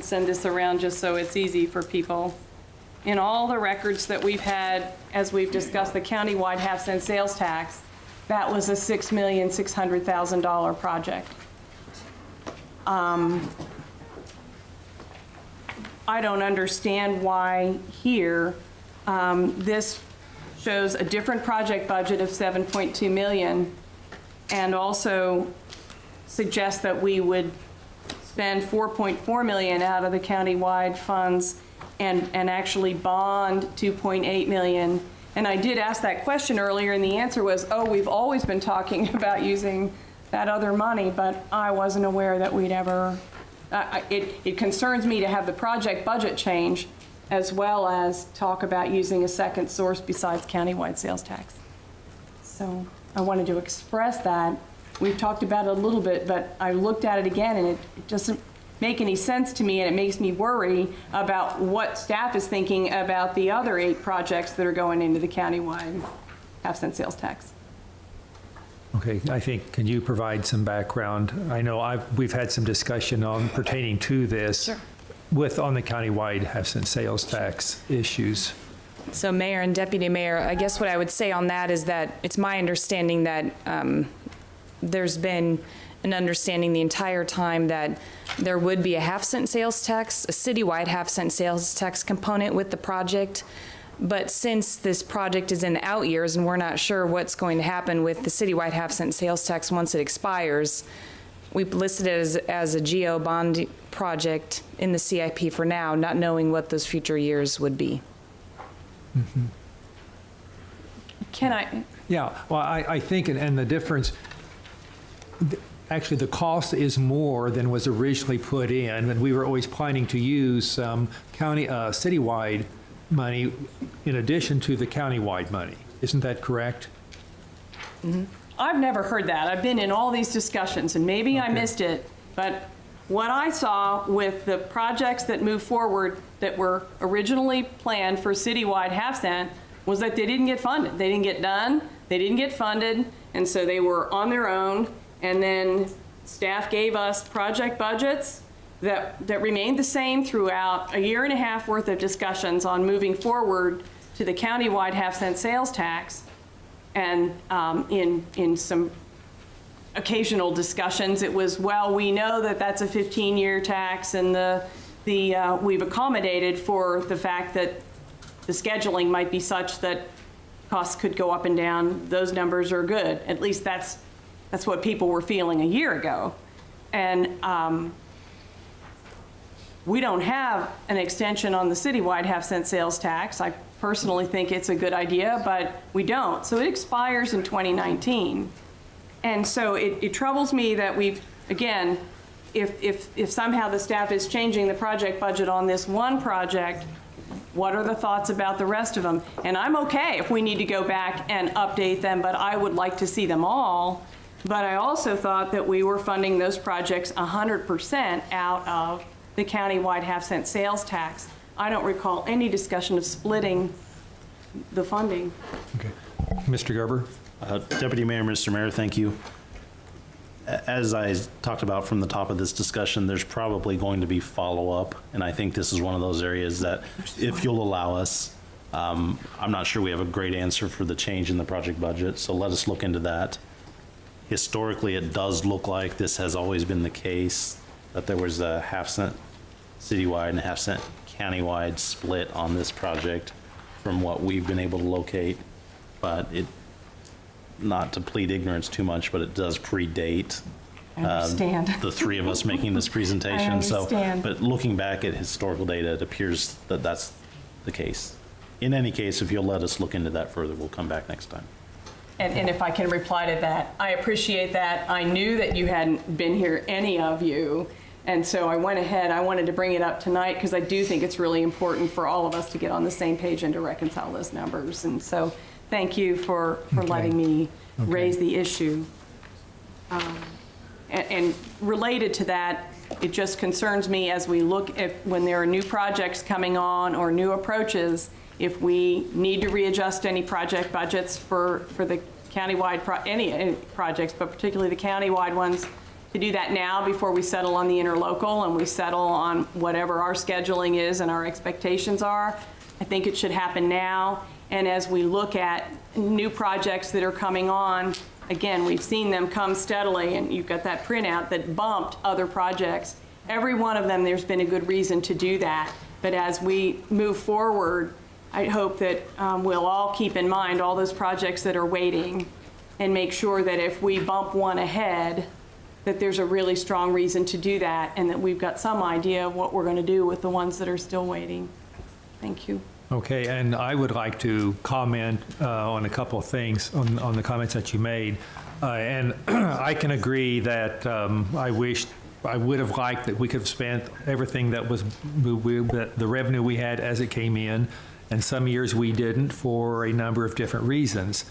send this around just so it's easy for people. In all the records that we've had, as we've discussed the countywide half-cent sales tax, that was a $6,600,000 project. I don't understand why here this shows a different project budget of $7.2 million and also suggests that we would spend $4.4 million out of the countywide funds and actually bond $2.8 million. And I did ask that question earlier, and the answer was, oh, we've always been talking about using that other money, but I wasn't aware that we'd ever, it concerns me to have the project budget change as well as talk about using a second source besides countywide sales tax. So I wanted to express that. We've talked about it a little bit, but I looked at it again and it doesn't make any sense to me, and it makes me worry about what staff is thinking about the other 8 projects that are going into the countywide half-cent sales tax. Okay, I think, can you provide some background? I know we've had some discussion on pertaining to this. Sure. On the countywide half-cent sales tax issues. So Mayor and Deputy Mayor, I guess what I would say on that is that it's my understanding that there's been an understanding the entire time that there would be a half-cent sales tax, a citywide half-cent sales tax component with the project. But since this project is in the out years and we're not sure what's going to happen with the citywide half-cent sales tax once it expires, we've listed it as a GO bond project in the CIP for now, not knowing what those future years would be. Mm-hmm. Can I? Yeah, well, I think, and the difference, actually the cost is more than was originally put in, and we were always planning to use some citywide money in addition to the countywide money. Isn't that correct? Mm-hmm. I've never heard that. I've been in all these discussions, and maybe I missed it, but what I saw with the projects that moved forward that were originally planned for citywide half-cent was that they didn't get funded. They didn't get done, they didn't get funded, and so they were on their own, and then staff gave us project budgets that remained the same throughout a year and a half worth of discussions on moving forward to the countywide half-cent sales tax. And in some occasional discussions, it was, well, we know that that's a 15-year tax, and we've accommodated for the fact that the scheduling might be such that costs could go up and down. Those numbers are good. At least that's what people were feeling a year ago. And we don't have an extension on the citywide half-cent sales tax. I personally think it's a good idea, but we don't. So it expires in 2019. And so it troubles me that we've, again, if somehow the staff is changing the project budget on this one project, what are the thoughts about the rest of them? And I'm okay if we need to go back and update them, but I would like to see them all. But I also thought that we were funding those projects 100% out of the countywide half-cent sales tax. I don't recall any discussion of splitting the funding. Okay. Mr. Gerber? Deputy Mayor, Mr. Mayor, thank you. As I talked about from the top of this discussion, there's probably going to be follow-up, and I think this is one of those areas that, if you'll allow us, I'm not sure we have a great answer for the change in the project budget, so let us look into that. Historically, it does look like this has always been the case, that there was a half-cent citywide and a half-cent countywide split on this project from what we've been able to locate, but it, not to plead ignorance too much, but it does predate I understand. the three of us making this presentation. I understand. So, but looking back at historical data, it appears that that's the case. In any case, if you'll let us look into that further, we'll come back next time. And if I can reply to that, I appreciate that. I knew that you hadn't been here, any of you, and so I went ahead, I wanted to bring it up tonight because I do think it's really important for all of us to get on the same page and to reconcile those numbers. And so thank you for letting me raise the issue. And related to that, it just concerns me as we look at when there are new projects coming on or new approaches, if we need to readjust any project budgets for the countywide, any projects, but particularly the countywide ones, to do that now before we settle on the interlocal and we settle on whatever our scheduling is and our expectations are. I think it should happen now. And as we look at new projects that are coming on, again, we've seen them come steadily, and you've got that printout that bumped other projects. Every one of them, there's been a good reason to do that. But as we move forward, I hope that we'll all keep in mind all those projects that are waiting and make sure that if we bump one ahead, that there's a really strong reason to do that and that we've got some idea of what we're going to do with the ones that are still waiting. Thank you. Okay, and I would like to comment on a couple of things on the comments that you made. And I can agree that I would have liked that we could have spent everything that was the revenue we had as it came in, and some years we didn't for a number of different reasons.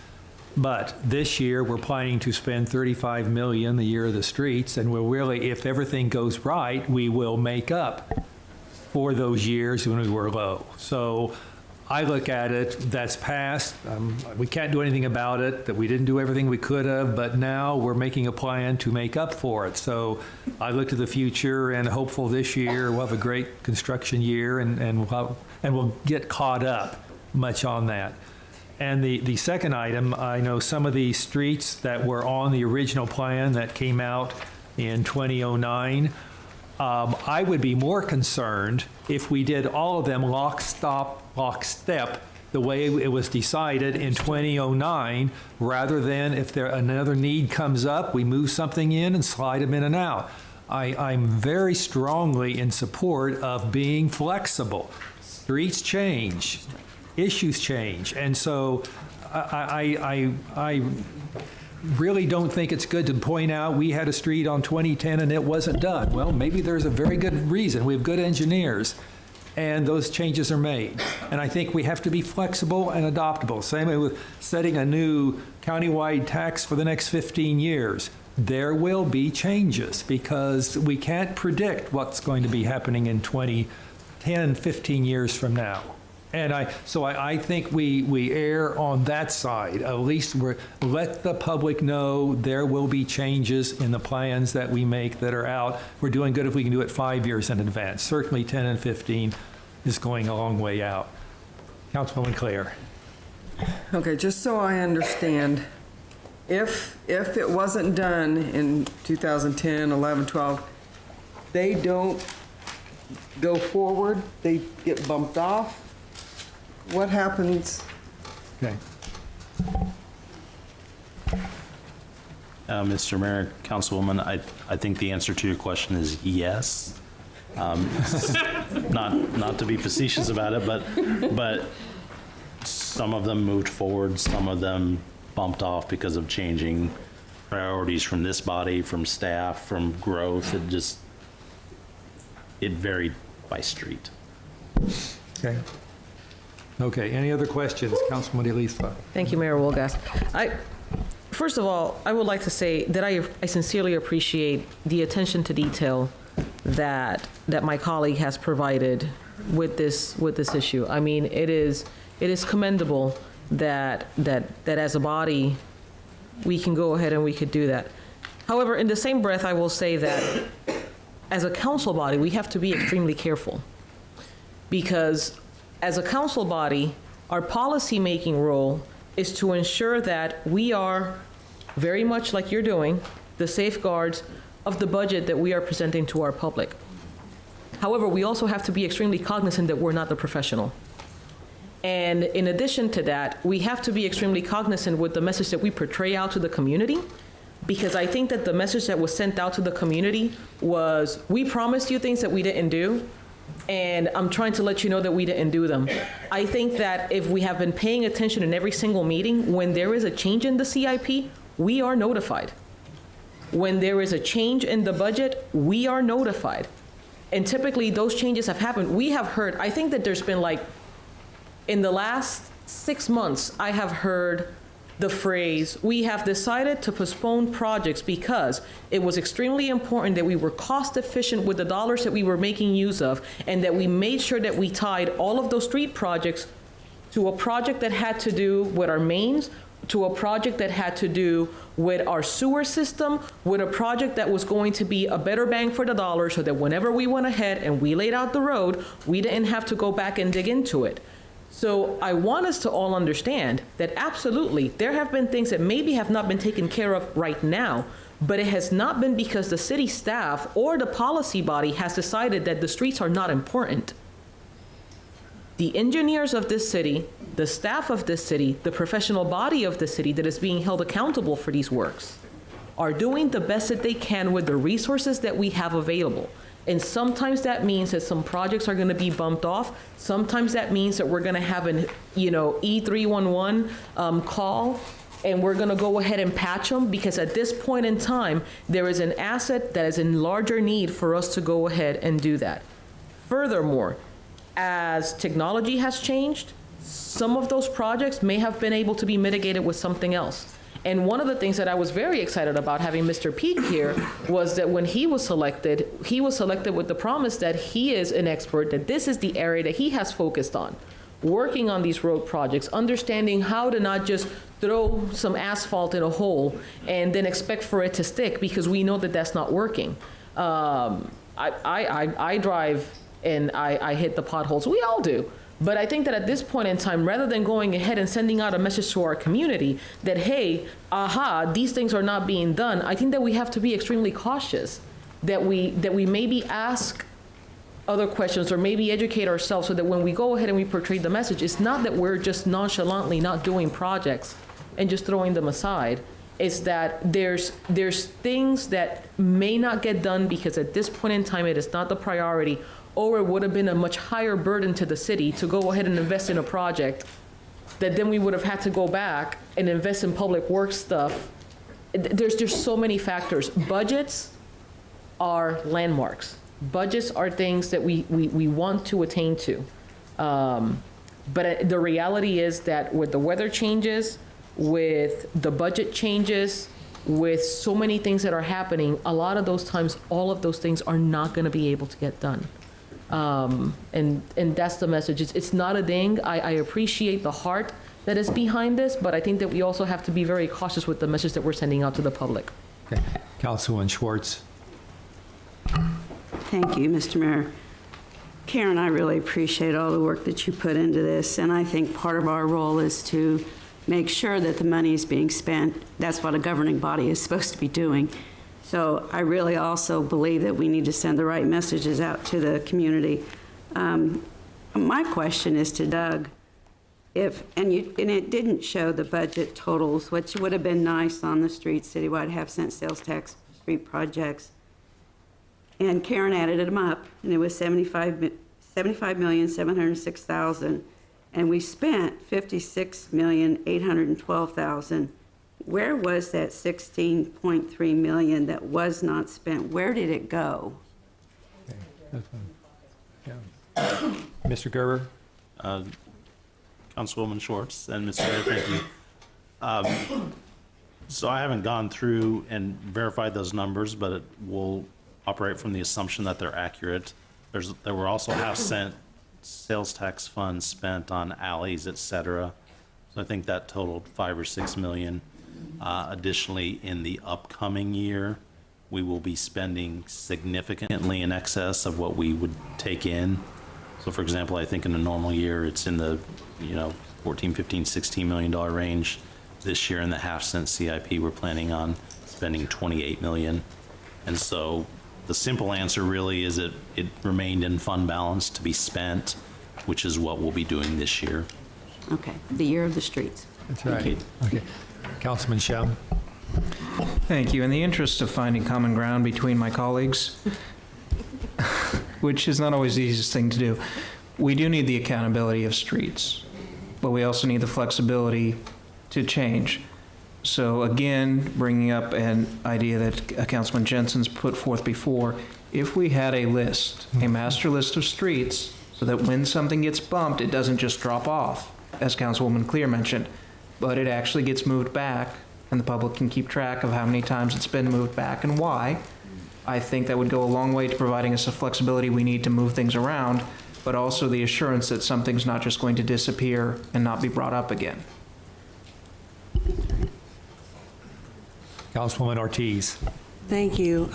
But this year, we're planning to spend $35 million the year of the streets, and we'll really, if everything goes right, we will make up for those years when we were low. So I look at it, that's past. We can't do anything about it, that we didn't do everything we could have, but now we're making a plan to make up for it. So I look to the future and hopeful this year we'll have a great construction year and we'll get caught up much on that. And the second item, I know some of the streets that were on the original plan that came out in 2009, I would be more concerned if we did all of them lockstep the way it was decided in 2009, rather than if there another need comes up, we move something in and slide them in and out. I'm very strongly in support of being flexible. Streets change, issues change, and so I really don't think it's good to point out we had a street on 2010 and it wasn't done. Well, maybe there's a very good reason. We have good engineers, and those changes are made. And I think we have to be flexible and adaptable. Same way with setting a new countywide tax for the next 15 years. There will be changes because we can't predict what's going to be happening in 10, 15 years from now. And I think we err on that side. At least let the public know there will be changes in the plans that we make that are out. We're doing good if we can do it 5 years in advance. Certainly 10 and 15 is going a long way out. Councilwoman Claire. Okay, just so I understand, if it wasn't done in 2010, 11, 12, they don't go forward, they get bumped off? What happens? Okay. Mr. Mayor, Councilwoman, I think the answer to your question is yes. Not to be facetious about it, but some of them moved forward, some of them bumped off because of changing priorities from this body, from staff, from growth. It varied by street. Okay. Okay, any other questions? Councilwoman Elisa. Thank you, Mayor Wolgass. First of all, I would like to say that I sincerely appreciate the attention to detail that my colleague has provided with this issue. I mean, it is commendable that as a body we can go ahead and we could do that. However, in the same breath, I will say that as a council body, we have to be extremely careful. Because as a council body, our policy-making role is to ensure that we are, very much like you're doing, the safeguards of the budget that we are presenting to our public. However, we also have to be extremely cognizant that we're not the professional. And in addition to that, we have to be extremely cognizant with the message that we portray out to the community, because I think that the message that was sent out to the community was, we promised you things that we didn't do, and I'm trying to let you know that we didn't do them. I think that if we have been paying attention in every single meeting, when there is a change in the CIP, we are notified. When there is a change in the budget, we are notified. And typically, those changes have happened. We have heard, I think that there's been like, in the last 6 months, I have heard the phrase, we have decided to postpone projects because it was extremely important that we were cost efficient with the dollars that we were making use of, and that we made sure that we tied all of those street projects to a project that had to do with our mains, to a project that had to do with our sewer system, with a project that was going to be a better bang for the dollar, so that whenever we went ahead and we laid out the road, we didn't have to go back and dig into it. So I want us to all understand that absolutely, there have been things that maybe have not been taken care of right now, but it has not been because the city staff or the policy body has decided that the streets are not important. The engineers of this city, the staff of this city, the professional body of the city that is being held accountable for these works are doing the best that they can with the resources that we have available. And sometimes that means that some projects are going to be bumped off. Sometimes that means that we're going to have an, E311 call, and we're going to go ahead and patch them, because at this point in time, there is an asset that is in larger need for us to go ahead and do that. Furthermore, as technology has changed, some of those projects may have been able to be mitigated with something else. And one of the things that I was very excited about having Mr. Peak here was that when he was selected with the promise that he is an expert, that this is the area that he has focused on, working on these road projects, understanding how to not just throw some asphalt in a hole and then expect for it to stick, because we know that that's not working. I drive and I hit the potholes. We all do. But I think that at this point in time, rather than going ahead and sending out a message to our community that, hey, these things are not being done, I think that we have to be extremely cautious, that we maybe ask other questions or maybe educate ourselves, so that when we go ahead and we portray the message, it's not that we're just nonchalantly not doing projects and just throwing them aside. It's that there's things that may not get done because at this point in time it is not the priority, or it would have been a much higher burden to the city to go ahead and invest in a project that then we would have had to go back and invest in public works stuff. There's just so many factors. Budgets are landmarks. Budgets are things that we want to attain to. But the reality is that with the weather changes, with the budget changes, with so many things that are happening, a lot of those times, all of those things are not going to be able to get done. And that's the message. It's not a ding. I appreciate the heart that is behind this, but I think that we also have to be very cautious with the message that we're sending out to the public. Okay. Councilwoman Schwartz. Thank you, Mr. Mayor. Karen, I really appreciate all the work that you put into this, and I think part of our role is to make sure that the money is being spent. That's what a governing body is supposed to be doing. So I really also believe that we need to send the right messages out to the community. My question is to Doug, and it didn't show the budget totals, which would have been nice on the streets citywide, have cent sales tax street projects. And Karen added them up, and it was $75,706,000, and we spent $56,812,000. Where was that $16.3 million that was not spent? Where did it go? Okay. That's fine. Yeah. Mr. Gerber? Councilwoman Schwartz and Mr. Mayor, thank you. So I haven't gone through and verified those numbers, but we'll operate from the assumption that they're accurate. There were also half-cent sales tax funds spent on alleys, et cetera. So I think that totaled $5 or $6 million. Additionally, in the upcoming year, we will be spending significantly in excess of what we would take in. So for example, I think in a normal year, it's in the, 14, 15, $16 million range. This year in the half-cent CIP, we're planning on spending $28 million. And so the simple answer really is it remained in fund balance to be spent, which is what we'll be doing this year. Okay, the year of the streets. That's right. Okay. Councilman Shum? Thank you. In the interest of finding common ground between my colleagues, which is not always the easiest thing to do, we do need the accountability of streets, but we also need the flexibility to change. So again, bringing up an idea that Councilman Jensen's put forth before, if we had a list, a master list of streets, so that when something gets bumped, it doesn't just drop off, as Councilwoman Clear mentioned, but it actually gets moved back, and the public can keep track of how many times it's been moved back and why. I think that would go a long way to providing us the flexibility we need to move things around, but also the assurance that something's not just going to disappear and not be brought up again. Councilwoman Ortiz? Thank you.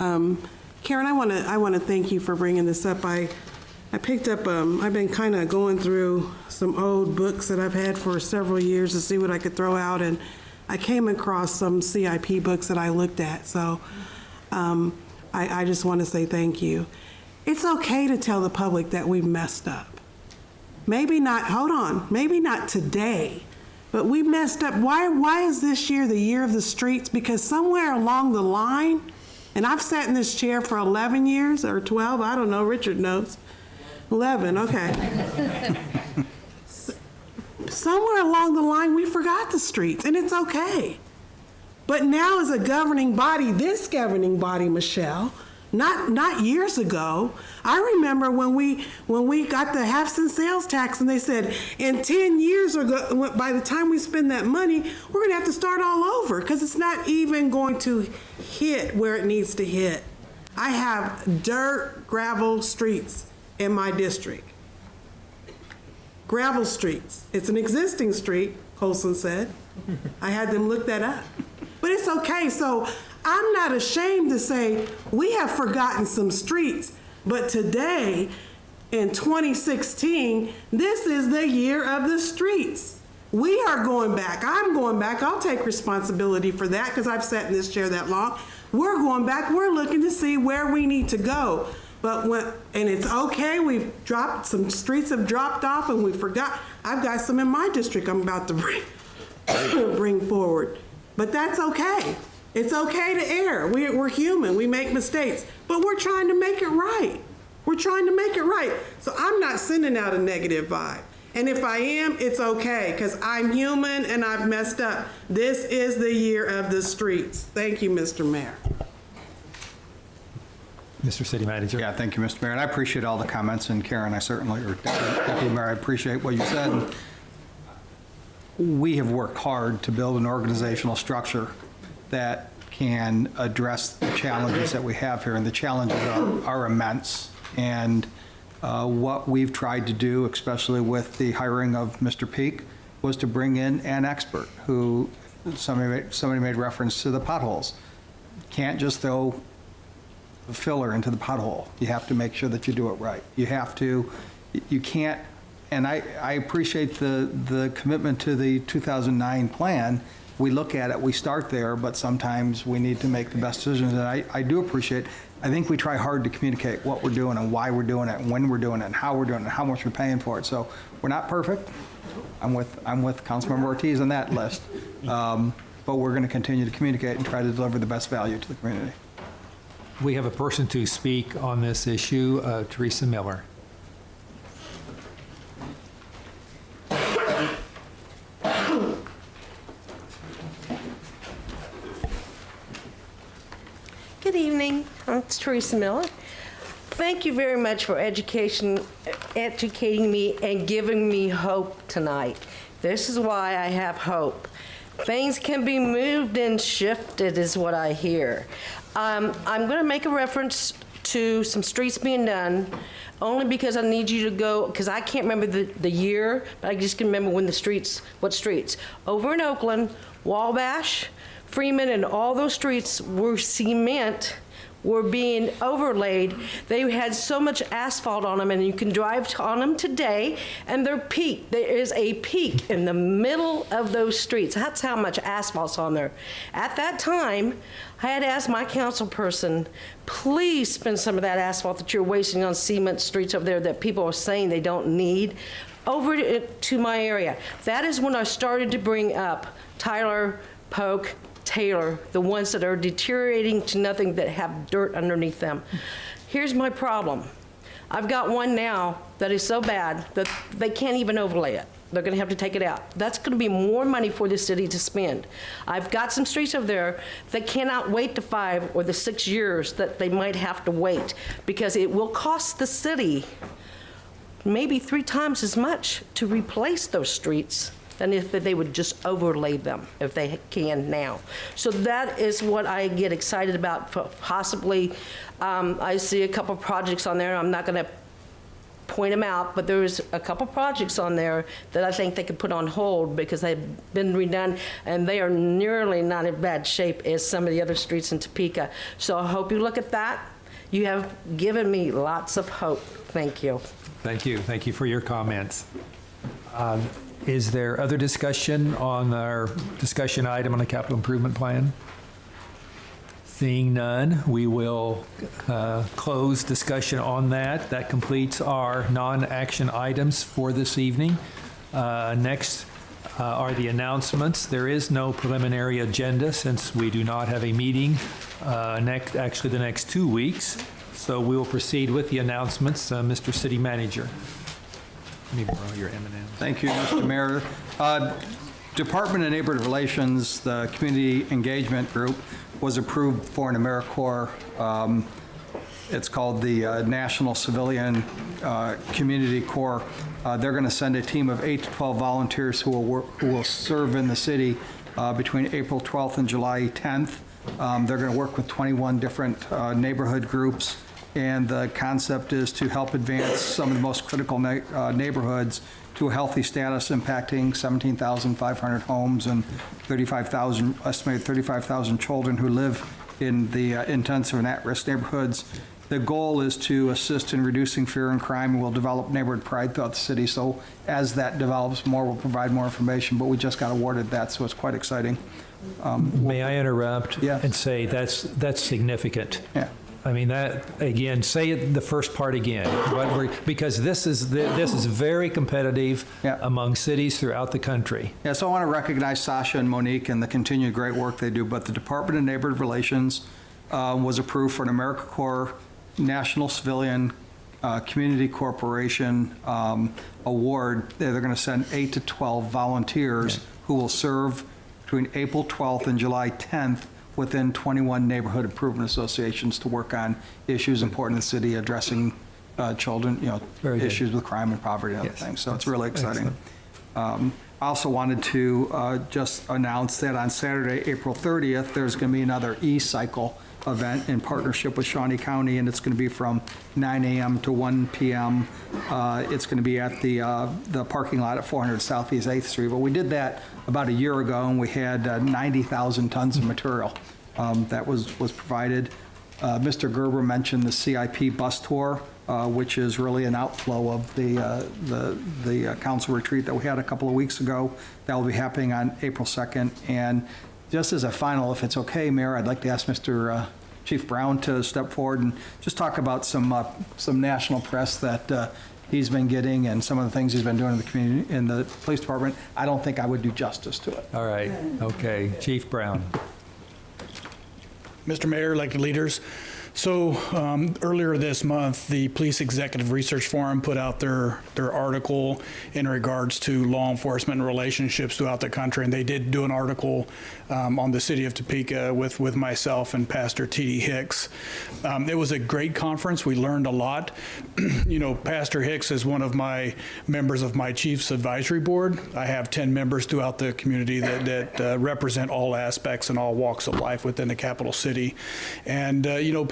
Karen, I want to thank you for bringing this up. I picked up, I've been kind of going through some old books that I've had for several years to see what I could throw out, and I came across some CIP books that I looked at, so I just want to say thank you. It's okay to tell the public that we've messed up. Maybe not today, but we messed up. Why is this year the year of the streets? Because somewhere along the line, and I've sat in this chair for 11 years or 12, I don't know, Richard knows. 11, okay. Somewhere along the line, we forgot the streets, and it's okay. But now as a governing body, this governing body, Michelle, not years ago, I remember when we got the half-cent sales tax and they said, in 10 years, or by the time we spend that money, we're gonna have to start all over because it's not even going to hit where it needs to hit. I have dirt, gravel streets in my district. Gravel streets. It's an existing street, Colson said. I had them look that up. But it's okay. So I'm not ashamed to say we have forgotten some streets. But today, in 2016, this is the year of the streets. We are going back. I'm going back. I'll take responsibility for that because I've sat in this chair that long. We're going back. We're looking to see where we need to go. And it's okay, we've dropped, some streets have dropped off and we forgot. I've got some in my district I'm about to bring forward. But that's okay. It's okay to err. We're human, we make mistakes, but we're trying to make it right. We're trying to make it right. So I'm not sending out a negative vibe. And if I am, it's okay, because I'm human and I've messed up. This is the year of the streets. Thank you, Mr. Mayor. Mr. City Manager? Yeah, thank you, Mr. Mayor. And I appreciate all the comments, and Karen, I certainly, or Deputy Mayor, I appreciate what you said. We have worked hard to build an organizational structure that can address the challenges that we have here, and the challenges are immense. And what we've tried to do, especially with the hiring of Mr. Peak, was to bring in an expert who, somebody made reference to the potholes. Can't just throw filler into the pothole. You have to make sure that you do it right. You can't, and I appreciate the commitment to the 2009 plan. We look at it, we start there, but sometimes we need to make the best decisions, and I do appreciate, I think we try hard to communicate what we're doing and why we're doing it and when we're doing it and how we're doing it and how much we're paying for it. So we're not perfect. I'm with Councilmember Ortiz on that list. But we're going to continue to communicate and try to deliver the best value to the community. We have a person to speak on this issue, Teresa Miller. Good evening. It's Teresa Miller. Thank you very much for educating me and giving me hope tonight. This is why I have hope. Things can be moved and shifted is what I hear. I'm going to make a reference to some streets being done, only because I need you to go, because I can't remember the year, but I just can remember when what streets. Over in Oakland, Wabash, Freeman and all those streets were cement, were being overlaid. They had so much asphalt on them, and you can drive on them today, and they're peaked. There is a peak in the middle of those streets. That's how much asphalt's on there. At that time, I had asked my council person, please spend some of that asphalt that you're wasting on cement streets over there that people are saying they don't need over to my area. That is when I started to bring up Tyler, Polk, Taylor, the ones that are deteriorating to nothing, that have dirt underneath them. Here's my problem. I've got one now that is so bad that they can't even overlay it. They're gonna have to take it out. That's gonna be more money for the city to spend. I've got some streets over there that cannot wait the 5 or the 6 years that they might have to wait, because it will cost the city maybe 3 times as much to replace those streets than if they would just overlay them, if they can now. So that is what I get excited about, possibly. I see a couple projects on there. I'm not gonna point them out, but there's a couple projects on there that I think they could put on hold because they've been redone, and they are nearly not in bad shape as some of the other streets in Topeka. So I hope you look at that. You have given me lots of hope. Thank you. Thank you. Thank you for your comments. Is there other discussion on our discussion item on the capital improvement plan? Seeing none, we will close discussion on that. That completes our non-action items for this evening. Next are the announcements. There is no preliminary agenda since we do not have a meeting the next 2 weeks. So we will proceed with the announcements. Mr. City Manager. Let me borrow your M&M. Thank you, Mr. Mayor. Department of Neighborhood Relations, the Community Engagement Group, was approved for an AmeriCorps. It's called the National Civilian Community Corps. They're going to send a team of 8 to 12 volunteers who will serve in the city between April 12th and July 10th. They're going to work with 21 different neighborhood groups. And the concept is to help advance some of the most critical neighborhoods to a healthy status, impacting 17,500 homes and estimated 35,000 children who live in the intensive and at-risk neighborhoods. The goal is to assist in reducing fear and crime, and we'll develop neighborhood pride throughout the city. So as that develops more, we'll provide more information, but we just got awarded that, so it's quite exciting. May I interrupt? Yeah. And say that's significant. Yeah. I mean, that, again, say it, the first part again, because this is very competitive among cities throughout the country. Yeah, so I want to recognize Sasha and Monique and the continued great work they do, but the Department of Neighborhood Relations was approved for an AmeriCorps National Civilian Community Corporation award. They're going to send 8 to 12 volunteers who will serve between April 12th and July 10th within 21 neighborhood improvement associations to work on issues important to the city, addressing children, issues with crime and poverty and other things. So it's really exciting. I also wanted to just announce that on Saturday, April 30th, there's going to be another e-cycle event in partnership with Shawnee County, and it's going to be from 9 a.m. to 1 p.m. It's going to be at the parking lot at 400 Southeast 8th Street. But we did that about a year ago, and we had 90,000 tons of material that was provided. Mr. Gerber mentioned the CIP bus tour, which is really an outflow of the council retreat that we had a couple of weeks ago. That will be happening on April 2nd. And just as a final, if it's okay, Mayor, I'd like to ask Mr. Chief Brown to step forward and just talk about some national press that he's been getting and some of the things he's been doing in the community, in the police department. I don't think I would do justice to it. All right. Okay. Chief Brown. Mr. Mayor, elected leaders, so earlier this month, the Police Executive Research Forum put out their article in regards to law enforcement relationships throughout the country, and they did do an article on the city of Topeka with myself and Pastor T.D. Hicks. It was a great conference. We learned a lot. Pastor Hicks is one of my members of my Chiefs Advisory Board. I have 10 members throughout the community that represent all aspects and all walks of life within the capital city. And,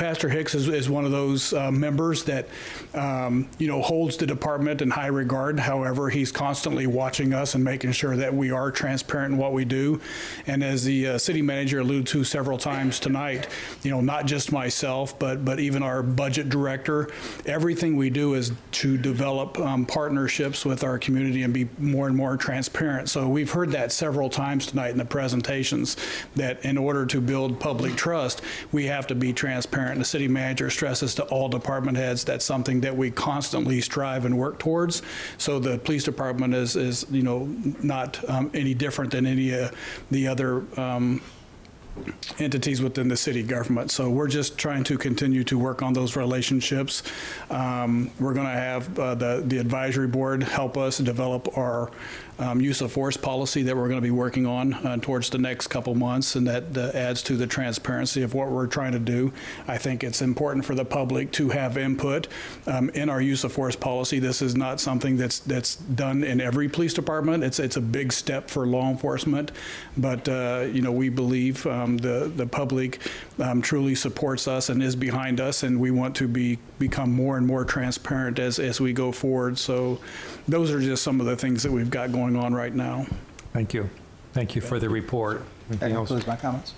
Pastor Hicks is one of those members that, holds the department in high regard. However, he's constantly watching us and making sure that we are transparent in what we do. And as the city manager alluded to several times tonight, not just myself, but even our budget director, everything we do is to develop partnerships with our community and be more and more transparent. So we've heard that several times tonight in the presentations, that in order to build public trust, we have to be transparent. The city manager stresses to all department heads that's something that we constantly strive and work towards. So the police department is not any different than any of the other entities within the city government. So we're just trying to continue to work on those relationships. We're going to have the advisory board help us develop our use of force policy that we're going to be working on towards the next couple months, and that adds to the transparency of what we're trying to do. I think it's important for the public to have input in our use of force policy. This is not something that's done in every police department. It's a big step for law enforcement, but we believe the public truly supports us and is behind us, and we want to become more and more transparent as we go forward. So those are just some of the things that we've got going on right now. Thank you. Thank you for the report. That concludes my comments.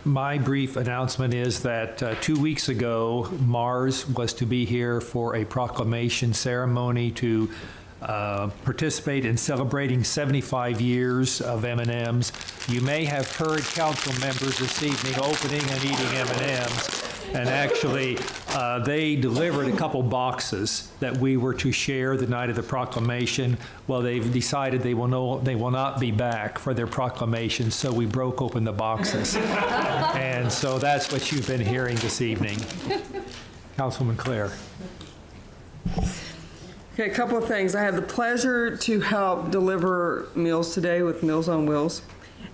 My brief announcement is that 2 weeks ago, Mars was to be here for a proclamation ceremony to participate in celebrating 75 years of M&Ms. You may have heard council members this evening opening and eating M&Ms. And actually, they delivered a couple boxes that we were to share the night of the proclamation. Well, they've decided they will not be back for their proclamation, so we broke open the boxes. And so that's what you've been hearing this evening. Councilman Clare. Okay, a couple of things. I had the pleasure to help deliver meals today with Meals on Wheels.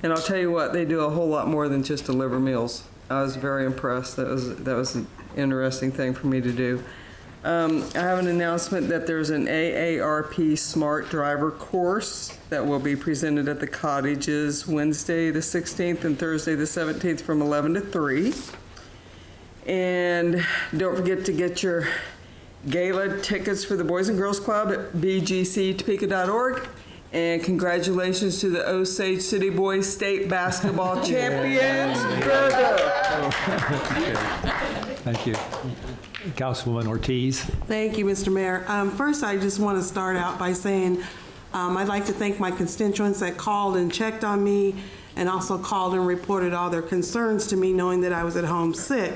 And I'll tell you what, they do a whole lot more than just deliver meals. I was very impressed. That was an interesting thing for me to do. I have an announcement that there's an AARP Smart Driver course that will be presented at the cottages Wednesday the 16th and Thursday the 17th from 11 to 3. And don't forget to get your gala tickets for the Boys and Girls Club at bgctopeka.org. And congratulations to the Osage City Boys State Basketball Champions. Thank you. Councilwoman Ortiz. Thank you, Mr. Mayor. First, I just want to start out by saying I'd like to thank my constituents that called and checked on me, and also called and reported all their concerns to me, knowing that I was at home sick.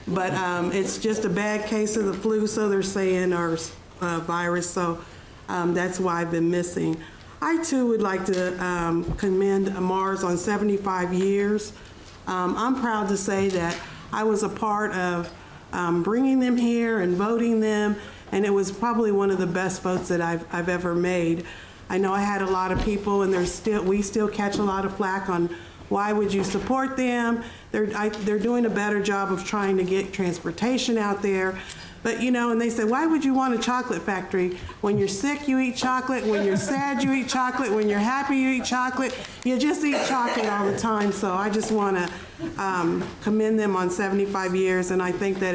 But it's just a bad case of the flu, so they're saying, or virus, so that's why I've been missing. I, too, would like to commend Mars on 75 years. I'm proud to say that I was a part of bringing them here and voting them, and it was probably one of the best votes that I've ever made. I know I had a lot of people, and we still catch a lot of flack on why would you support them. They're doing a better job of trying to get transportation out there. But, and they say, why would you want a chocolate factory? When you're sick, you eat chocolate. When you're sad, you eat chocolate. When you're happy, you eat chocolate. You just eat chocolate all the time. So I just want to commend them on 75 years. And I think that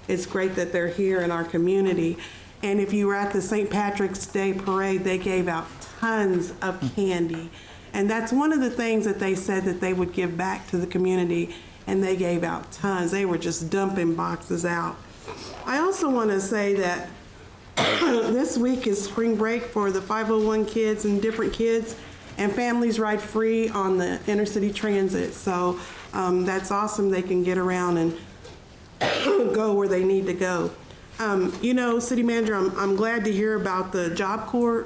it's great that they're here in our community. And if you were at the St. Patrick's Day parade, they gave out tons of candy. And that's one of the things that they said that they would give back to the community. And they gave out tons. They were just dumping boxes out. I also want to say that this week is spring break for the 501 kids and different kids, and families ride free on the intercity transit. So that's awesome. They can get around and go where they need to go. City manager, I'm glad to hear about the Job Corps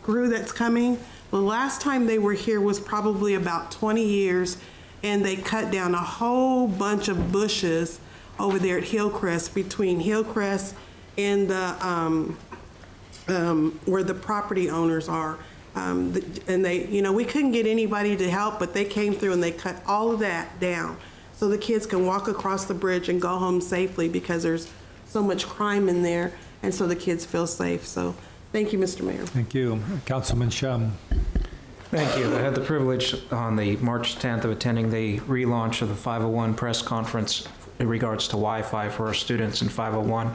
crew that's coming. The last time they were here was probably about 20 years, and they cut down a whole bunch of bushes over there at Hillcrest, between Hillcrest and the where the property owners are. And they, we couldn't get anybody to help, but they came through and they cut all of that down so the kids can walk across the bridge and go home safely, because there's so much crime in there, and so the kids feel safe. So thank you, Mr. Mayor. Thank you. Councilman Shum. Thank you. I had the privilege on the March 10th of attending the relaunch of the 501 press conference in regards to Wi-Fi for our students in 501,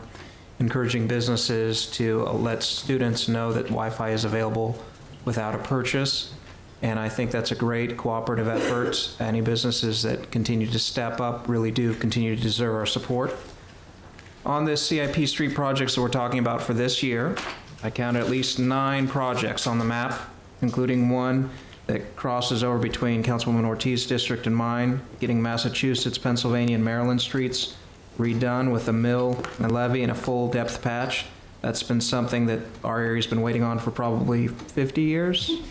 encouraging businesses to let students know that Wi-Fi is available without a purchase. And I think that's a great cooperative effort. Any businesses that continue to step up really do continue to deserve our support. On this CIP street projects that we're talking about for this year, I counted at least 9 projects on the map, including one that crosses over between Councilwoman Ortiz's district and mine, getting Massachusetts, Pennsylvania, and Maryland streets redone with a mill, a levee, and a full depth patch. That's been something that our area's been waiting on for probably 50 years.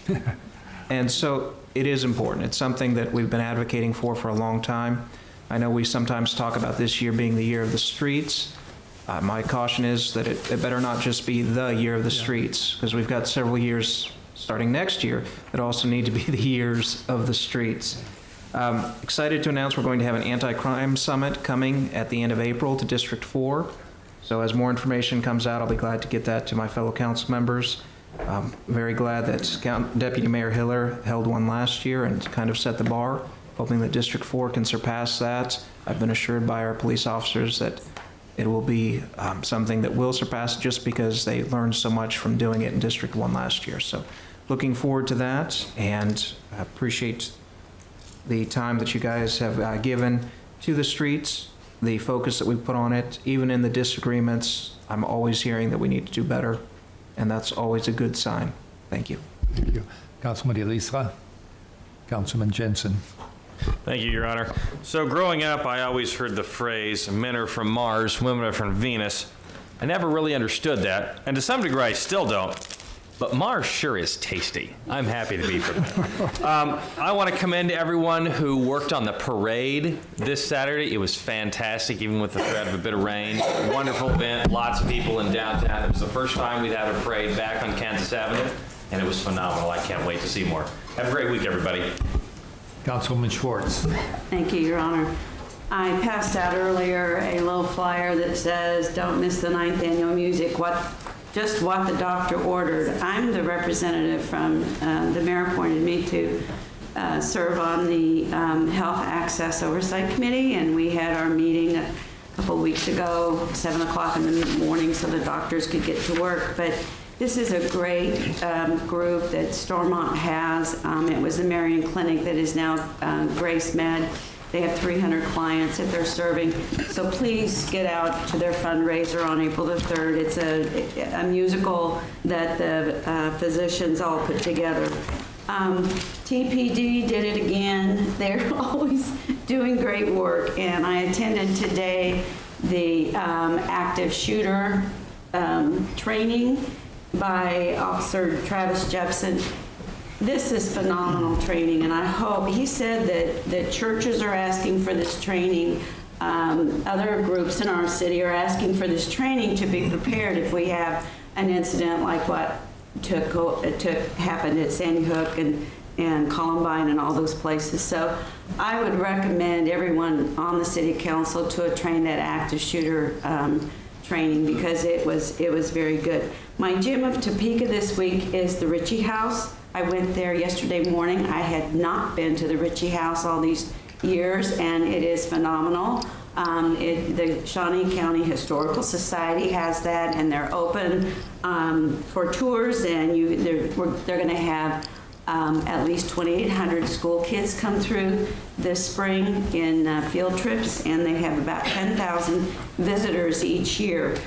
And so it is important. It's something that we've been advocating for a long time. I know we sometimes talk about this year being the year of the streets. My caution is that it better not just be the year of the streets, because we've got several years starting next year that also need to be the years of the streets. Excited to announce we're going to have an anti-crime summit coming at the end of April to District 4. So as more information comes out, I'll be glad to get that to my fellow council members. Very glad that Deputy Mayor Hiller held one last year and kind of set the bar, hoping that District 4 can surpass that. I've been assured by our police officers that it will be something that will surpass just because they learned so much from doing it in District 1 last year. So looking forward to that, and I appreciate the time that you guys have given to the streets, the focus that we put on it. Even in the disagreements, I'm always hearing that we need to do better, and that's always a good sign. Thank you. Thank you. Councilman Elisra, Councilman Jensen. Thank you, Your Honor. So growing up, I always heard the phrase, men are from Mars, women are from Venus. I never really understood that, and to some degree I still don't. But Mars sure is tasty. I'm happy to be from there. I want to commend everyone who worked on the parade this Saturday. It was fantastic, even with the threat of a bit of rain. Wonderful event, lots of people in downtown. It was the first time we'd had a parade back on Kansas Avenue, and it was phenomenal. I can't wait to see more. Have a great week, everybody. Councilwoman Schwartz. Thank you, Your Honor. I passed out earlier a little flyer that says, "Don't miss the 9th annual music. Just what the doctor ordered." I'm the representative from, the mayor appointed me to serve on the Health Access Oversight Committee, and we had our meeting a couple weeks ago, 7 o'clock in the morning, so the doctors could get to work. But this is a great group that Stormont has. It was the Marion Clinic that is now Grace Med. They have 300 clients that they're serving. So please get out to their fundraiser on April the 3rd. It's a musical that the physicians all put together. TPD did it again. They're always doing great work. And I attended today the active shooter training by Officer Travis Jepson. This is phenomenal training, and I hope, he said that churches are asking for this training. Other groups in our city are asking for this training to be prepared if we have an incident like what happened at Sandy Hook and Columbine and all those places. So I would recommend everyone on the city council to train that active shooter training, because it was very good. My gym of Topeka this week is the Ritchie House. I went there yesterday morning. I had not been to the Ritchie House all these years, and it is phenomenal. The Shawnee County Historical Society has that, and they're open for tours, and they're going to have at least 2,800 school kids come through this spring in field trips, and they have about 10,000 visitors each year.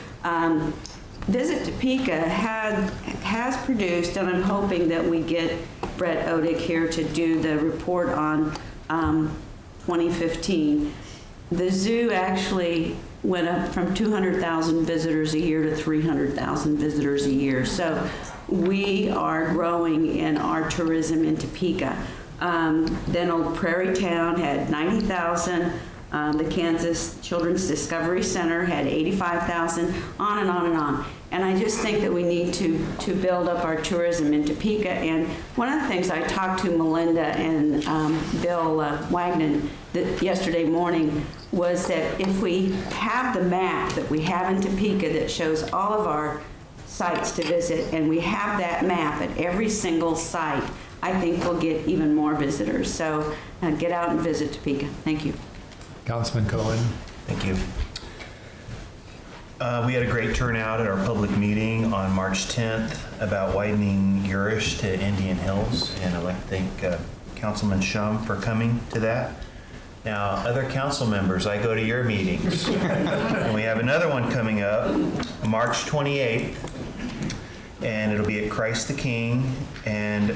Visit Topeka has produced, and I'm hoping that we get Brett Odick here to do the report on 2015. The zoo actually went up from 200,000 visitors a year to 300,000 visitors a year. So we are growing in our tourism in Topeka. Then Old Prairie Town had 90,000. The Kansas Children's Discovery Center had 85,000, on and on and on. And I just think that we need to build up our tourism in Topeka. And one of the things I talked to Melinda and Bill Wagner yesterday morning was that if we have the map that we have in Topeka that shows all of our sites to visit, and we have that map at every single site, I think we'll get even more visitors. So get out and visit Topeka. Thank you. Councilman Cohen. Thank you. We had a great turnout at our public meeting on March 10th about widening Urish to Indian Hills, and I'd like to thank Councilman Shum for coming to that. Now, other council members, I go to your meetings, and we have another one coming up, March 28th, and it'll be at Christ the King, and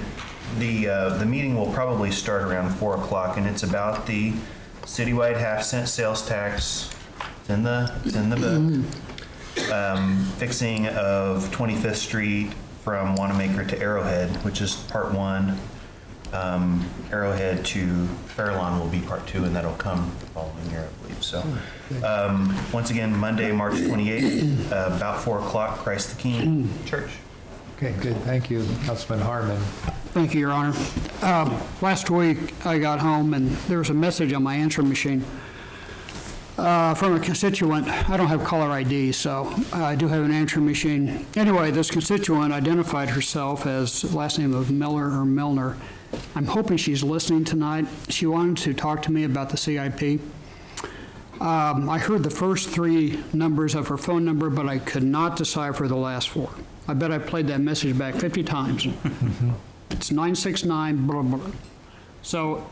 the meeting will probably start around 4 o'clock, and it's about the citywide half-cent sales tax. It's in the book. Fixing of 25th Street from Wanamaker to Arrowhead, which is part 1. Arrowhead to Fairlawn will be part 2, and that'll come the following year, I believe. So, once again, Monday, March 28th, about 4 o'clock, Christ the King Church. Okay, good, thank you. Councilman Harmon. Thank you, Your Honor. Last week, I got home and there was a message on my answering machine from a constituent. I don't have caller ID, so I do have an answering machine. Anyway, this constituent identified herself as last name of Miller or Milner. I'm hoping she's listening tonight. She wanted to talk to me about the CIP. I heard the first 3 numbers of her phone number, but I could not decipher the last 4. I bet I played that message back 50 times. It's 969, blah, blah. So,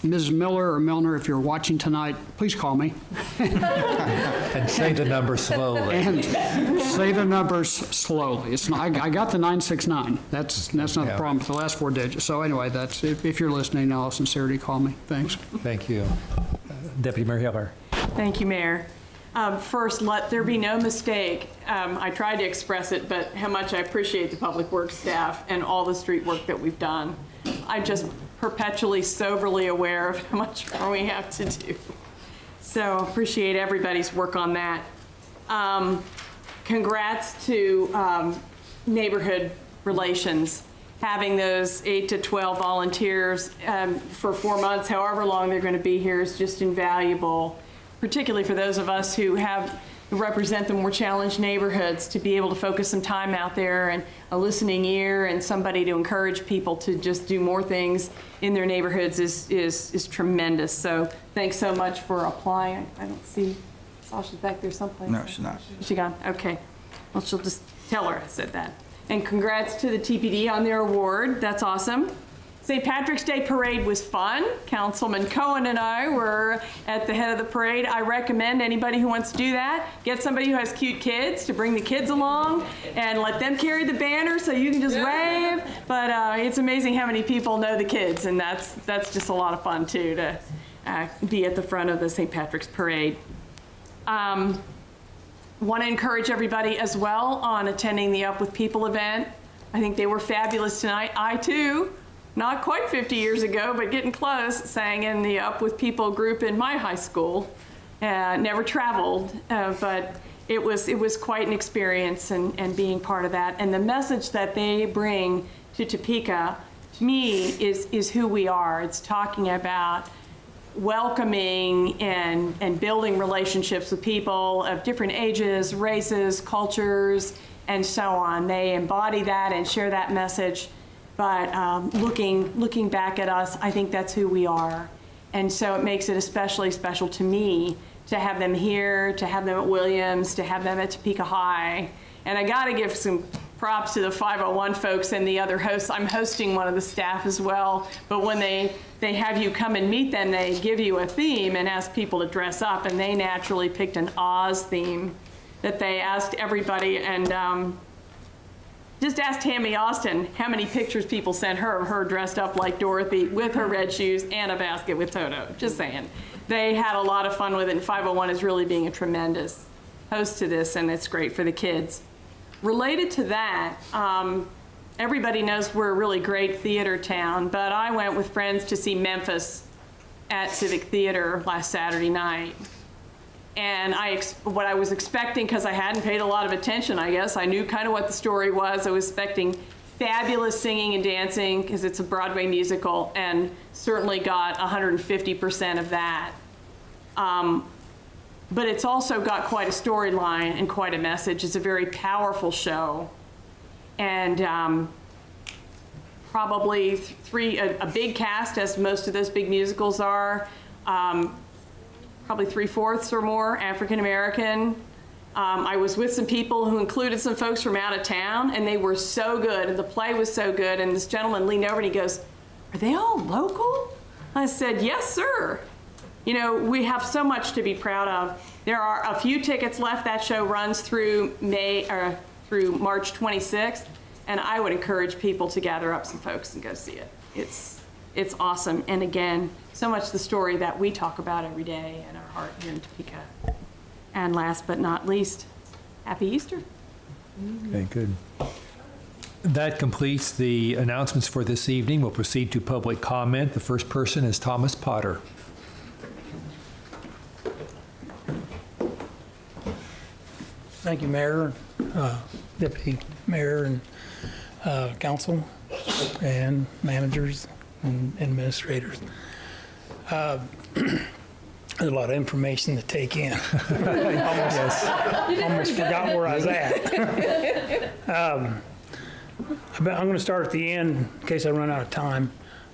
Ms. Miller or Milner, if you're watching tonight, please call me. And say the number slowly. And say the numbers slowly. It's not, I got the 969. That's not the problem with the last 4 digits. So anyway, that's if you're listening, in all sincerity, call me. Thanks. Thank you. Deputy Mayor Heller. Thank you, Mayor. First, let there be no mistake. I tried to express it, but how much I appreciate the Public Works staff and all the street work that we've done. I'm just perpetually soberly aware of how much more we have to do. So appreciate everybody's work on that. Congrats to neighborhood relations. Having those 8 to 12 volunteers for 4 months, however long they're going to be here, is just invaluable, particularly for those of us who represent the more challenged neighborhoods, to be able to focus some time out there and a listening ear and somebody to encourage people to just do more things in their neighborhoods is tremendous. So thanks so much for applying. I don't see Sasha's back there someplace. No, she's not. Is she gone? Okay. Well, she'll just tell her I said that. And congrats to the TPD on their award. That's awesome. St. Patrick's Day Parade was fun. Councilman Cohen and I were at the head of the parade. I recommend anybody who wants to do that, get somebody who has cute kids to bring the kids along and let them carry the banner so you can just wave. But it's amazing how many people know the kids, and that's just a lot of fun too, to be at the front of the St. Patrick's Parade. Want to encourage everybody as well on attending the Up With People event. I think they were fabulous tonight. I too, not quite 50 years ago, but getting close, sang in the Up With People group in my high school. Never traveled, but it was quite an experience and being part of that. And the message that they bring to Topeka, to me, is who we are. It's talking about welcoming and building relationships with people of different ages, races, cultures, and so on. They embody that and share that message. But looking back at us, I think that's who we are. And so it makes it especially special to me to have them here, to have them at Williams, to have them at Topeka High. And I got to give some props to the 501 folks and the other hosts. I'm hosting one of the staff as well. But when they have you come and meet them, they give you a theme and ask people to dress up. And they naturally picked an Oz theme that they asked everybody. And just asked Tammy Austin how many pictures people sent her of her dressed up like Dorothy with her red shoes and a basket with Toto. Just saying. They had a lot of fun with it, and 501 is really being a tremendous host to this, and it's great for the kids. Related to that, everybody knows we're a really great theater town, but I went with friends to see Memphis at Civic Theater last Saturday night. And what I was expecting, because I hadn't paid a lot of attention, I guess, I knew kind of what the story was. I was expecting fabulous singing and dancing, because it's a Broadway musical, and certainly got 150% of that. But it's also got quite a storyline and quite a message. It's a very powerful show. And probably a big cast, as most of those big musicals are. probably 3/4 or more African American. I was with some people who included some folks from out of town, and they were so good, and the play was so good, and this gentleman leaned over and he goes, "Are they all local?" I said, "Yes, sir." You know, we have so much to be proud of. There are a few tickets left. That show runs through March 26th, and I would encourage people to gather up some folks and go see it. It's awesome, and again, so much the story that we talk about every day in our heart here in Topeka. And last but not least, Happy Easter. Okay, good. That completes the announcements for this evening. We'll proceed to public comment. The first person is Thomas Potter. Thank you, Mayor, Deputy Mayor, and council, and managers and administrators. There's a lot of information to take in. Almost forgot where I was at. I'm going to start at the end in case I run out of time.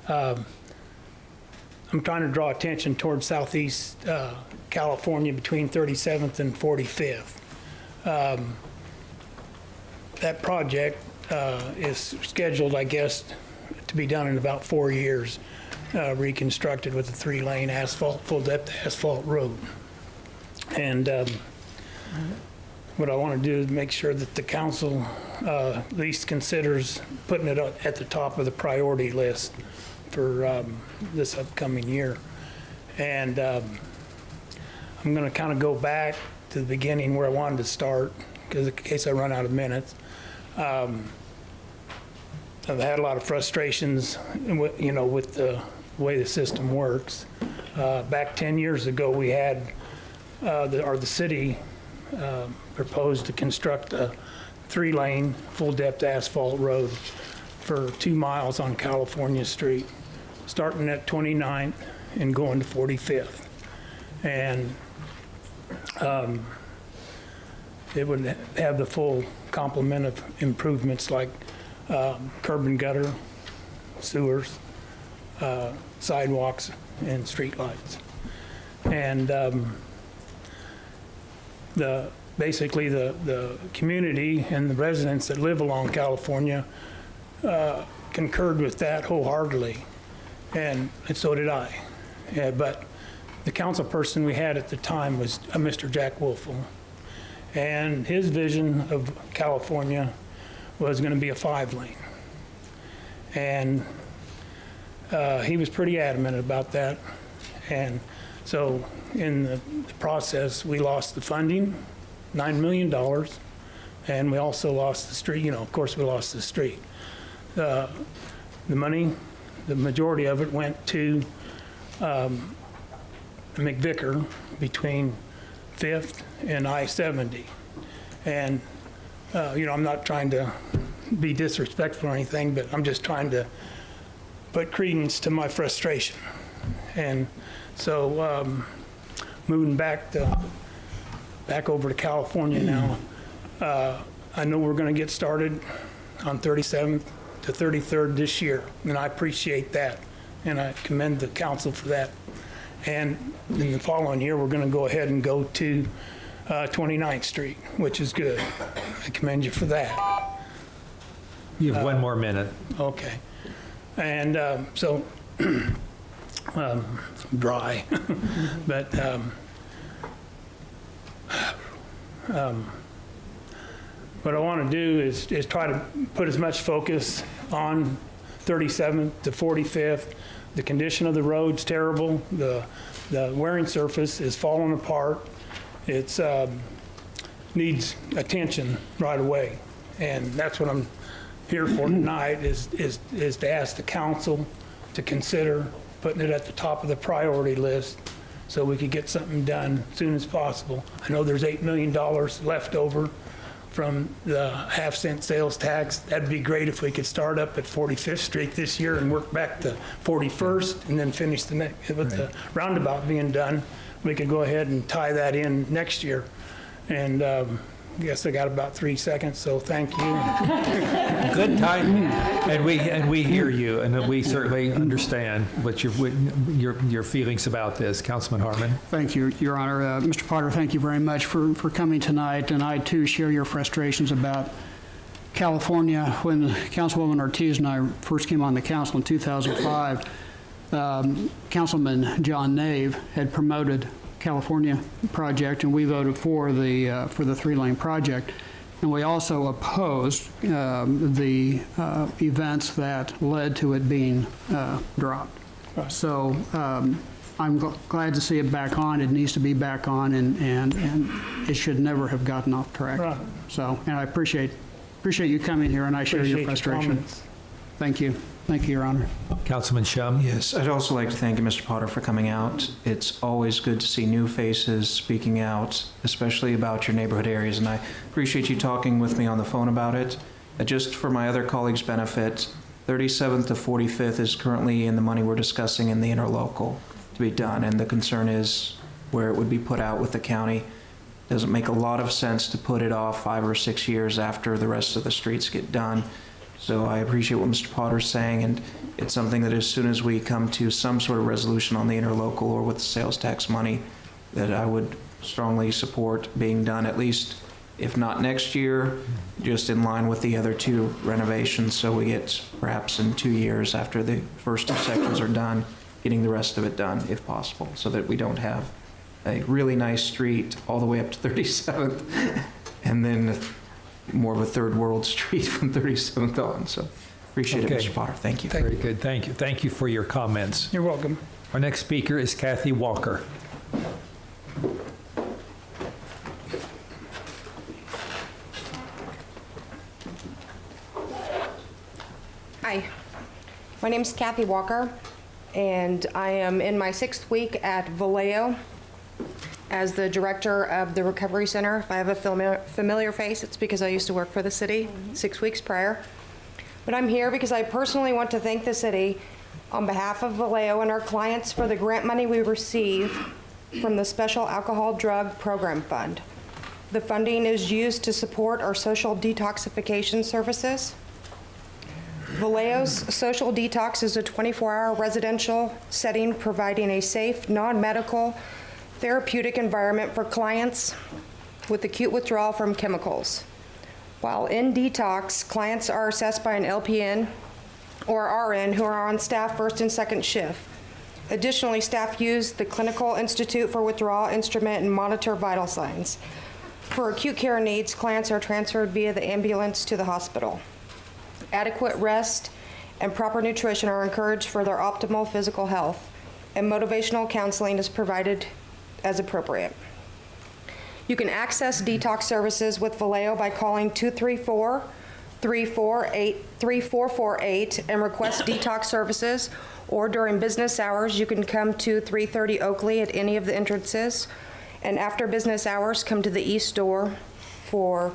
I'm trying to draw attention towards southeast California between 37th and 45th. That project is scheduled, I guess, to be done in about 4 years, reconstructed with a 3-lane asphalt, full-depth asphalt road. And what I want to do is make sure that the council at least considers putting it at the top of the priority list for this upcoming year. And I'm going to kind of go back to the beginning where I wanted to start, because in case I run out of minutes. I've had a lot of frustrations, you know, with the way the system works. Back 10 years ago, we had, the city proposed to construct a 3-lane, full-depth asphalt road for 2 miles on California Street, starting at 29th and going to 45th. And it would have the full complement of improvements like curb and gutter, sewers, sidewalks, and streetlights. And basically the community and the residents that live along California concurred with that wholeheartedly, and so did I. Yeah, but the council person we had at the time was Mr. Jack Wolfel, and his vision of California was going to be a 5-lane. And he was pretty adamant about that. And so in the process, we lost the funding, $9 million, and we also lost the street. You know, of course, we lost the street. The money, the majority of it went to McVicker between 5th and I-70. And, you know, I'm not trying to be disrespectful or anything, but I'm just trying to put credence to my frustration. And so moving back over to California now, I know we're going to get started on 37th to 33rd this year, and I appreciate that, and I commend the council for that. And in the following year, we're going to go ahead and go to 29th Street, which is good. I commend you for that. You have 1 more minute. Okay. And so, dry. But what I want to do is try to put as much focus on 37th to 45th. The condition of the road's terrible. The wearing surface is falling apart. It's needs attention right away, and that's what I'm here for tonight. Is to ask the council to consider putting it at the top of the priority list, so we could get something done as soon as possible. I know there's $8 million left over from the half-cent sales tax. That'd be great if we could start up at 45th Street this year and work back to 41st and then finish the next, with the roundabout being done. We could go ahead and tie that in next year and I guess I got about 3 seconds, so thank you. Good timing. And we hear you, and we certainly understand what your feelings about this. Councilman Harmon. Thank you, Your Honor. Mr. Potter, thank you very much for coming tonight, and I too share your frustrations about California. When Councilwoman Ortiz and I first came on the council in 2005, Councilman John Nave had promoted California project, and we voted for the three-lane project. And we also opposed the events that led to it being dropped. Right. So I'm glad to see it back on. It needs to be back on, and it should never have gotten off track. Right. So, and I appreciate you coming here, and I share your Appreciate your frustration. comments. Thank you. Thank you, Your Honor. Councilman Shum. Yes, I'd also like to thank you, Mr. Potter, for coming out. It's always good to see new faces speaking out, especially about your neighborhood areas, and I appreciate you talking with me on the phone about it. Just for my other colleagues' benefit, 37th to 45th is currently in the money we're discussing in the interlocal to be done, and the concern is where it would be put out with the county. Doesn't make a lot of sense to put it off 5 or 6 years after the rest of the streets get done. So I appreciate what Mr. Potter's saying, and it's something that as soon as we come to some sort of resolution on the interlocal or with the sales tax money, that I would strongly support being done, at least, if not next year, just in line with the other two renovations, so we get perhaps in 2 years after the first two sections are done, getting the rest of it done if possible, so that we don't have a really nice street all the way up to 37th, and then more of a third world street from 37th on. So appreciate it, Mr. Potter. Thank you. Very good. Thank you. Thank you for your comments. You're welcome. Our next speaker is Kathy Walker. Hi, my name is Kathy Walker, and I am in my 6th week at Vallejo as the director of the Recovery Center. If I have a familiar face, it's because I used to work for the city 6 weeks prior. But I'm here because I personally want to thank the city on behalf of Vallejo and our clients for the grant money we receive from the Special Alcohol Drug Program Fund. The funding is used to support our social detoxification services. Vallejo's Social Detox is a 24-hour residential setting providing a safe, non-medical, therapeutic environment for clients with acute withdrawal from chemicals. While in detox, clients are assessed by an LPN or RN who are on staff first and second shift. Additionally, staff use the Clinical Institute for Withdrawal instrument and monitor vital signs. For acute care needs, clients are transferred via the ambulance to the hospital. Adequate rest and proper nutrition are encouraged for their optimal physical health, and motivational counseling is provided as appropriate. You can access detox services with Vallejo by calling 234-348-3448 and request detox services, or during business hours, you can come to 330 Oakley at any of the entrances, and after business hours, come to the east door for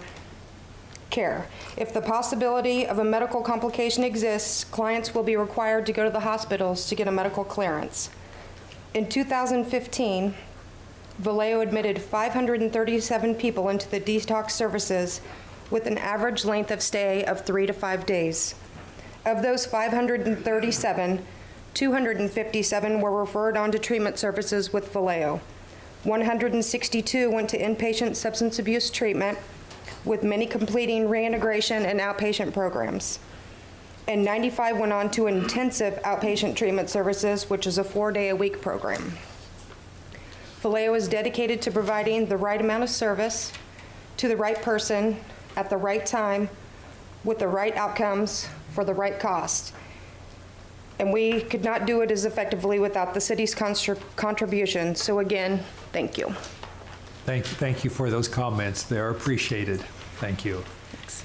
care. If the possibility of a medical complication exists, clients will be required to go to the hospitals to get a medical clearance. In 2015, Vallejo admitted 537 people into the detox services with an average length of stay of 3 to 5 days. Of those 537, 257 were referred on to treatment services with Vallejo. 162 went to inpatient substance abuse treatment, with many completing reintegration and outpatient programs. And 95 went on to intensive outpatient treatment services, which is a 4-day-a-week program. Vallejo is dedicated to providing the right amount of service to the right person at the right time with the right outcomes for the right cost. And we could not do it as effectively without the city's contribution. So again, thank you. Thank you for those comments. They're appreciated. Thank you. Thanks.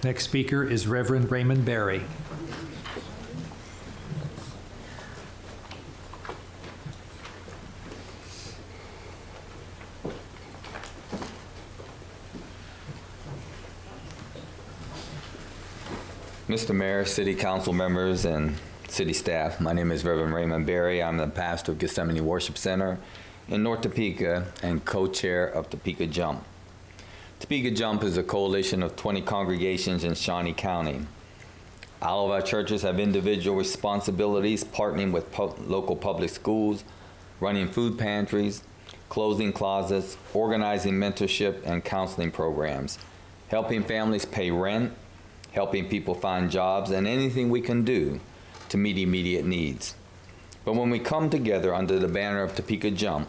Next speaker is Reverend Raymond Berry. Mr. Mayor, City Council members, and City staff, my name is Reverend Raymond Berry. I'm the pastor of Gethsemane Worship Center in North Topeka and co-chair of Topeka Jump. Topeka Jump is a coalition of 20 congregations in Shawnee County. All of our churches have individual responsibilities, partnering with local public schools, running food pantries, clothing closets, organizing mentorship and counseling programs, helping families pay rent, helping people find jobs, and anything we can do to meet immediate needs. But when we come together under the banner of Topeka Jump,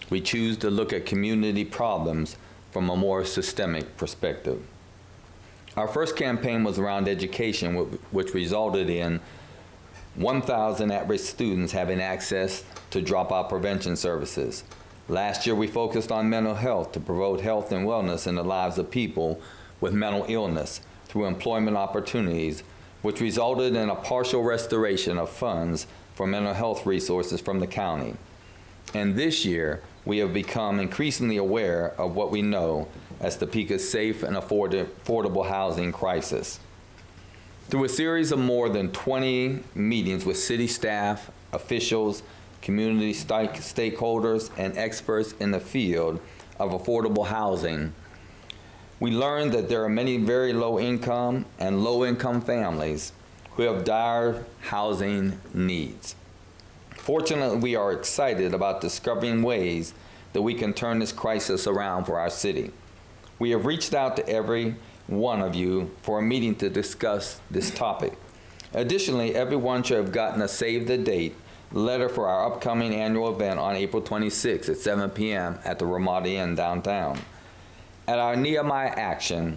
we choose to look at community problems from a more systemic perspective. Our first campaign was around education, which resulted in 1,000 at-risk students having access to dropout prevention services. Last year, we focused on mental health to promote health and wellness in the lives of people with mental illness through employment opportunities, which resulted in a partial restoration of funds for mental health resources from the county. And this year, we have become increasingly aware of what we know as Topeka's safe and affordable housing crisis. Through a series of more than 20 meetings with city staff, officials, community stakeholders, and experts in the field of affordable housing, we learned that there are many very low-income and low-income families who have dire housing needs. Fortunately, we are excited about discovering ways that we can turn this crisis around for our city. We have reached out to every one of you for a meeting to discuss this topic. Additionally, everyone should have gotten a save the date letter for our upcoming annual event on April 26th at 7 p.m. at the Ramada Inn downtown. At our Nehemiah Action,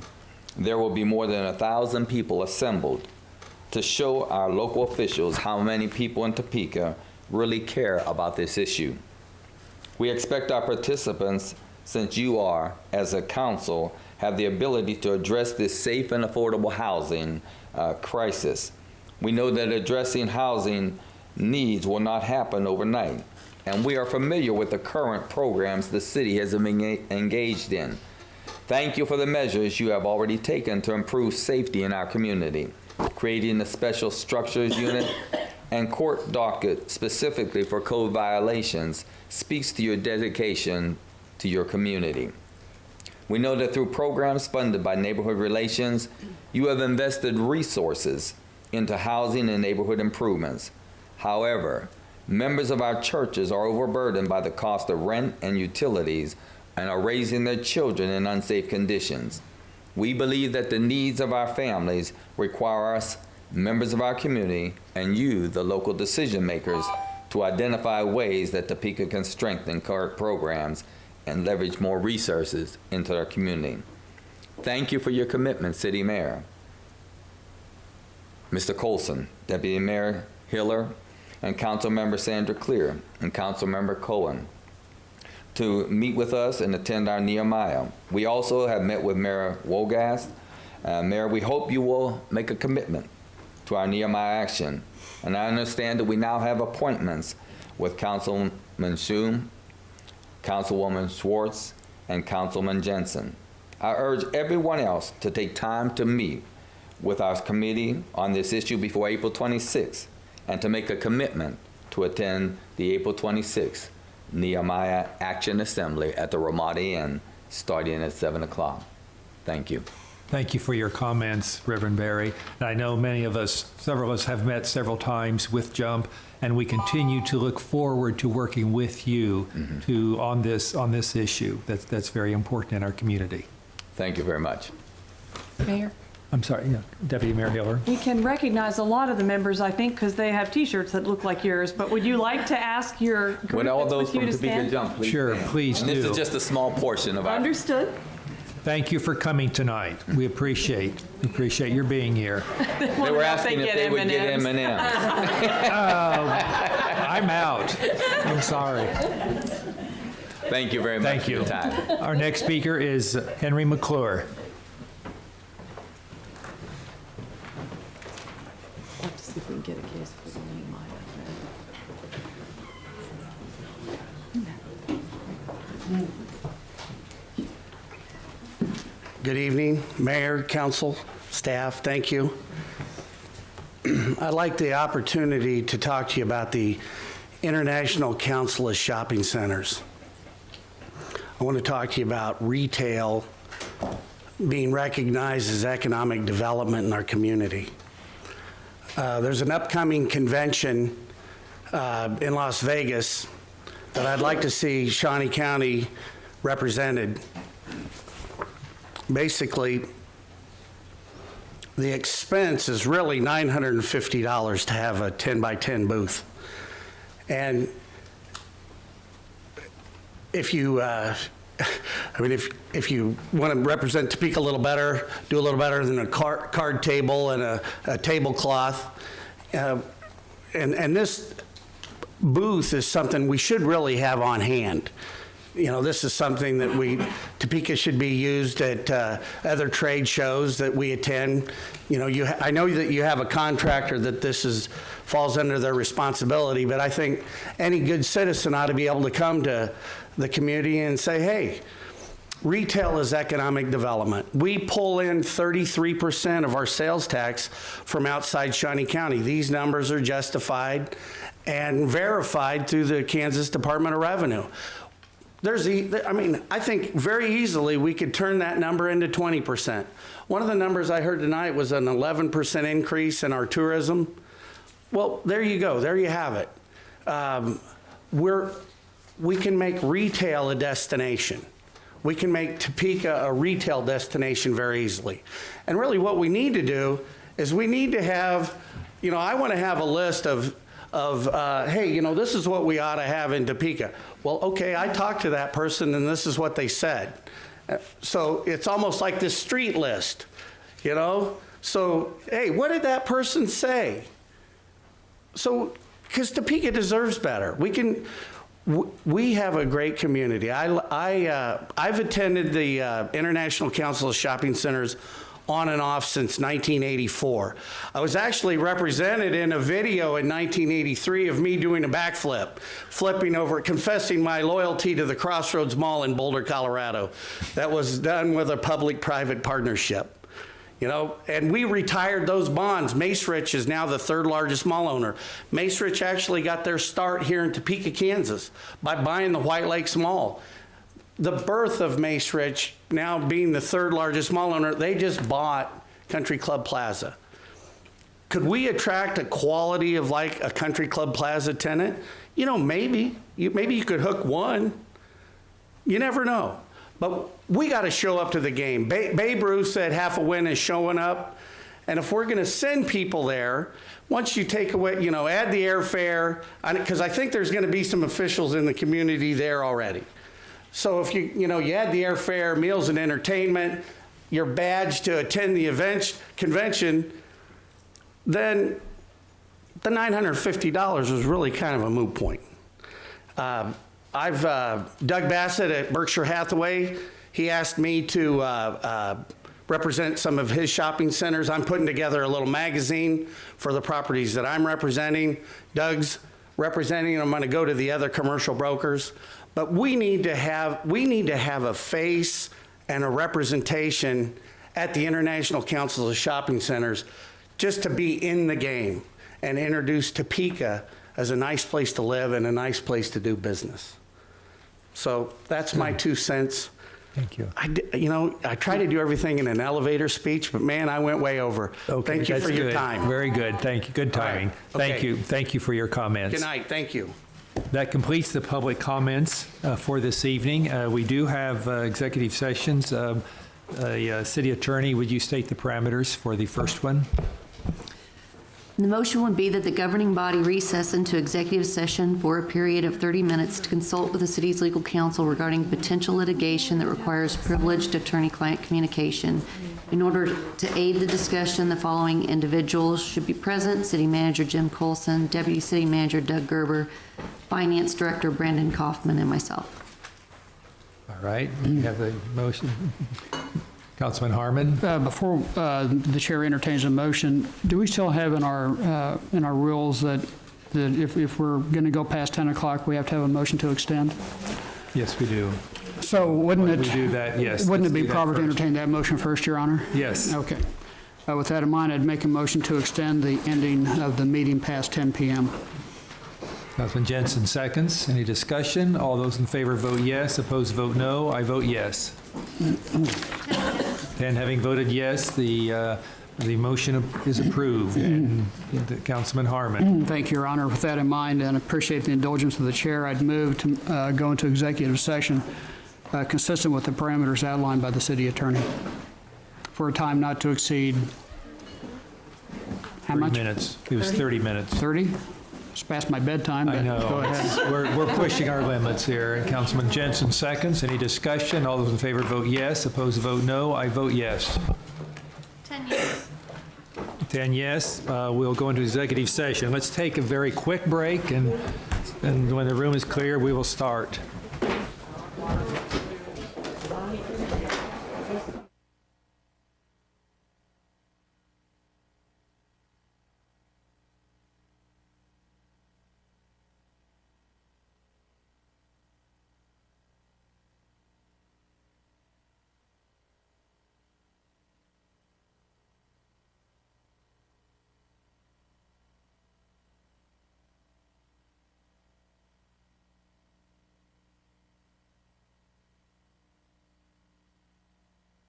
there will be more than 1,000 people assembled to show our local officials how many people in Topeka really care about this issue. We expect our participants, since you are, as a council, have the ability to address this safe and affordable housing crisis. We know that addressing housing needs will not happen overnight, and we are familiar with the current programs the city has been engaged in. Thank you for the measures you have already taken to improve safety in our community, creating a special structures unit and court docket specifically for code violations speaks to your dedication to your community. We know that through programs funded by Neighborhood Relations, you have invested resources into housing and neighborhood improvements. However, members of our churches are overburdened by the cost of rent and utilities and are raising their children in unsafe conditions. We believe that the needs of our families require us, members of our community, and you, the local decision makers, to identify ways that Topeka can strengthen current programs and leverage more resources into our community. Thank you for your commitment, City Mayor. Mr. Colson, Deputy Mayor Hiller, and Councilmember Sandra Clear, and Councilmember Cohen, to meet with us and attend our Nehemiah. We also have met with Mayor Wogast. Mayor, we hope you will make a commitment to our Nehemiah Action. And I understand that we now have appointments with Councilman Schum, Councilwoman Schwartz, and Councilman Jensen. I urge everyone else to take time to meet with our committee on this issue before April 26th and to make a commitment to attend the April 26th Nehemiah Action Assembly at the Ramada Inn starting at 7 o'clock. Thank you. Thank you for your comments, Reverend Barry. And I know many of us, several of us have met several times with JUMP, and we continue to look forward to working with you on this issue. That's very important in our community. Thank you very much. Mayor? I'm sorry, yeah, Deputy Mayor Hiller. We can recognize a lot of the members, I think, because they have T-shirts that look like yours, but would you like to ask your group Would all that's those with you from to Topeka stand? Jump, please Sure, stand. please And this do. is just a small portion of our... Understood. Thank you for coming tonight. We appreciate your being here. They were asking if they would get M&Ms. I'm out. I'm sorry. Thank you very much Thank for you. your time. Our next speaker is Henry McClure. Let's see if we can get a case for the Good evening, Mayor, Council, staff, thank you. I'd like the opportunity to talk to you about the International Council of Shopping Centers. I want to talk to you about retail being recognized as economic development in our community. There's an upcoming convention in Las Vegas that I'd like to see Shawnee County represented. Basically, the expense is really $950 to have a 10 by 10 booth. And if you, if you want to represent Topeka a little better, do a little better than a card table and a tablecloth. And this booth is something we should really have on hand. You know, this is something that Topeka should be used at other trade shows that we attend. You know, I know that you have a contractor that this falls under their responsibility, but I think any good citizen ought to be able to come to the community and say, hey, retail is economic development. We pull in 33% of our sales tax from outside Shawnee County. These numbers are justified and verified through the Kansas Department of Revenue. I think very easily we could turn that number into 20%. One of the numbers I heard tonight was an 11% increase in our tourism. Well, there you go. There you have it. We can make retail a destination. We can make Topeka a retail destination very easily. And really what we need to do is we need to have, I want to have a list of hey, this is what we ought to have in Topeka. Well, okay, I talked to that person and this is what they said. So it's almost like this street list, So, hey, what did that person say? So, because Topeka deserves better. We have a great community. I've attended the International Council of Shopping Centers on and off since 1984. I was actually represented in a video in 1983 of me doing a backflip, confessing my loyalty to the Crossroads Mall in Boulder, Colorado. That was done with a public-private partnership. And we retired those bonds. Macerich is now the third largest mall owner. Macerich actually got their start here in Topeka, Kansas by buying the White Lakes Mall. The birth of Macerich, now being the third largest mall owner, they just bought Country Club Plaza. Could we attract a quality of like a Country Club Plaza tenant? Maybe you could hook one. You never know. But we got to show up to the game. Babe Ruth said half a win is showing up. And if we're going to send people there, once you take away, add the airfare, because I think there's going to be some officials in the community there already. So if you add the airfare, meals and entertainment, your badge to attend the convention, then the $950 was really kind of a moot point. Doug Bassett at Berkshire Hathaway, he asked me to represent some of his shopping centers. I'm putting together a little magazine for the properties that I'm representing. Doug's representing, and I'm going to go to the other commercial brokers. But we need to have a face and a representation at the International Council of Shopping Centers just to be in the game and introduce Topeka as a nice place to live and a nice place to do business. So that's my 2 cents. Thank you. I try to do everything in an elevator speech, but man, I went way over. Okay, thank you for your good. time. Very good. Thank you. Good timing. Right. Okay. Thank you. Thank you for your comments. Good night. Thank you. That completes the public comments for this evening. We do have executive sessions. City Attorney, would you state the parameters for the first one? The motion would be that the governing body recess into executive session for a period of 30 minutes to consult with the city's legal counsel regarding potential litigation that requires privileged attorney-client communication. In order to aid the discussion, the following individuals should be present: City Manager Jim Colson, Deputy City Manager Doug Gerber, Finance Director Brandon Kaufman, and myself. All right. You have the motion. Councilman Harmon. Before the chair entertains a motion, do we still have in our rules that if we're going to go past 10 o'clock, we have to have a motion to extend? Yes, we do. So wouldn't we do that? Yes. Wouldn't it be proper to entertain that motion first, Your Honor? Yes. Okay. With that in mind, I'd make a motion to extend the ending of the meeting past 10 p.m. Councilman Jensen seconds. Any discussion? All those in favor vote yes. Opposed vote no. I vote yes. And having voted yes, the motion is approved. And Councilman Harmon. Thank you, Your Honor. With that in mind, and appreciate the indulgence of the chair, I'd move to go into executive session consistent with the parameters outlined by the city attorney for a time not to exceed, how 30 much? minutes. It was 30 minutes. 30? It's past my bedtime, I but know. go ahead. We're pushing our limits here. And Councilman Jensen seconds. Any discussion? All those in favor vote yes. Opposed vote no. I vote yes. 10 yes. 10 yes. We'll go into executive session. Let's take a very quick break, and when the room is clear, we will start.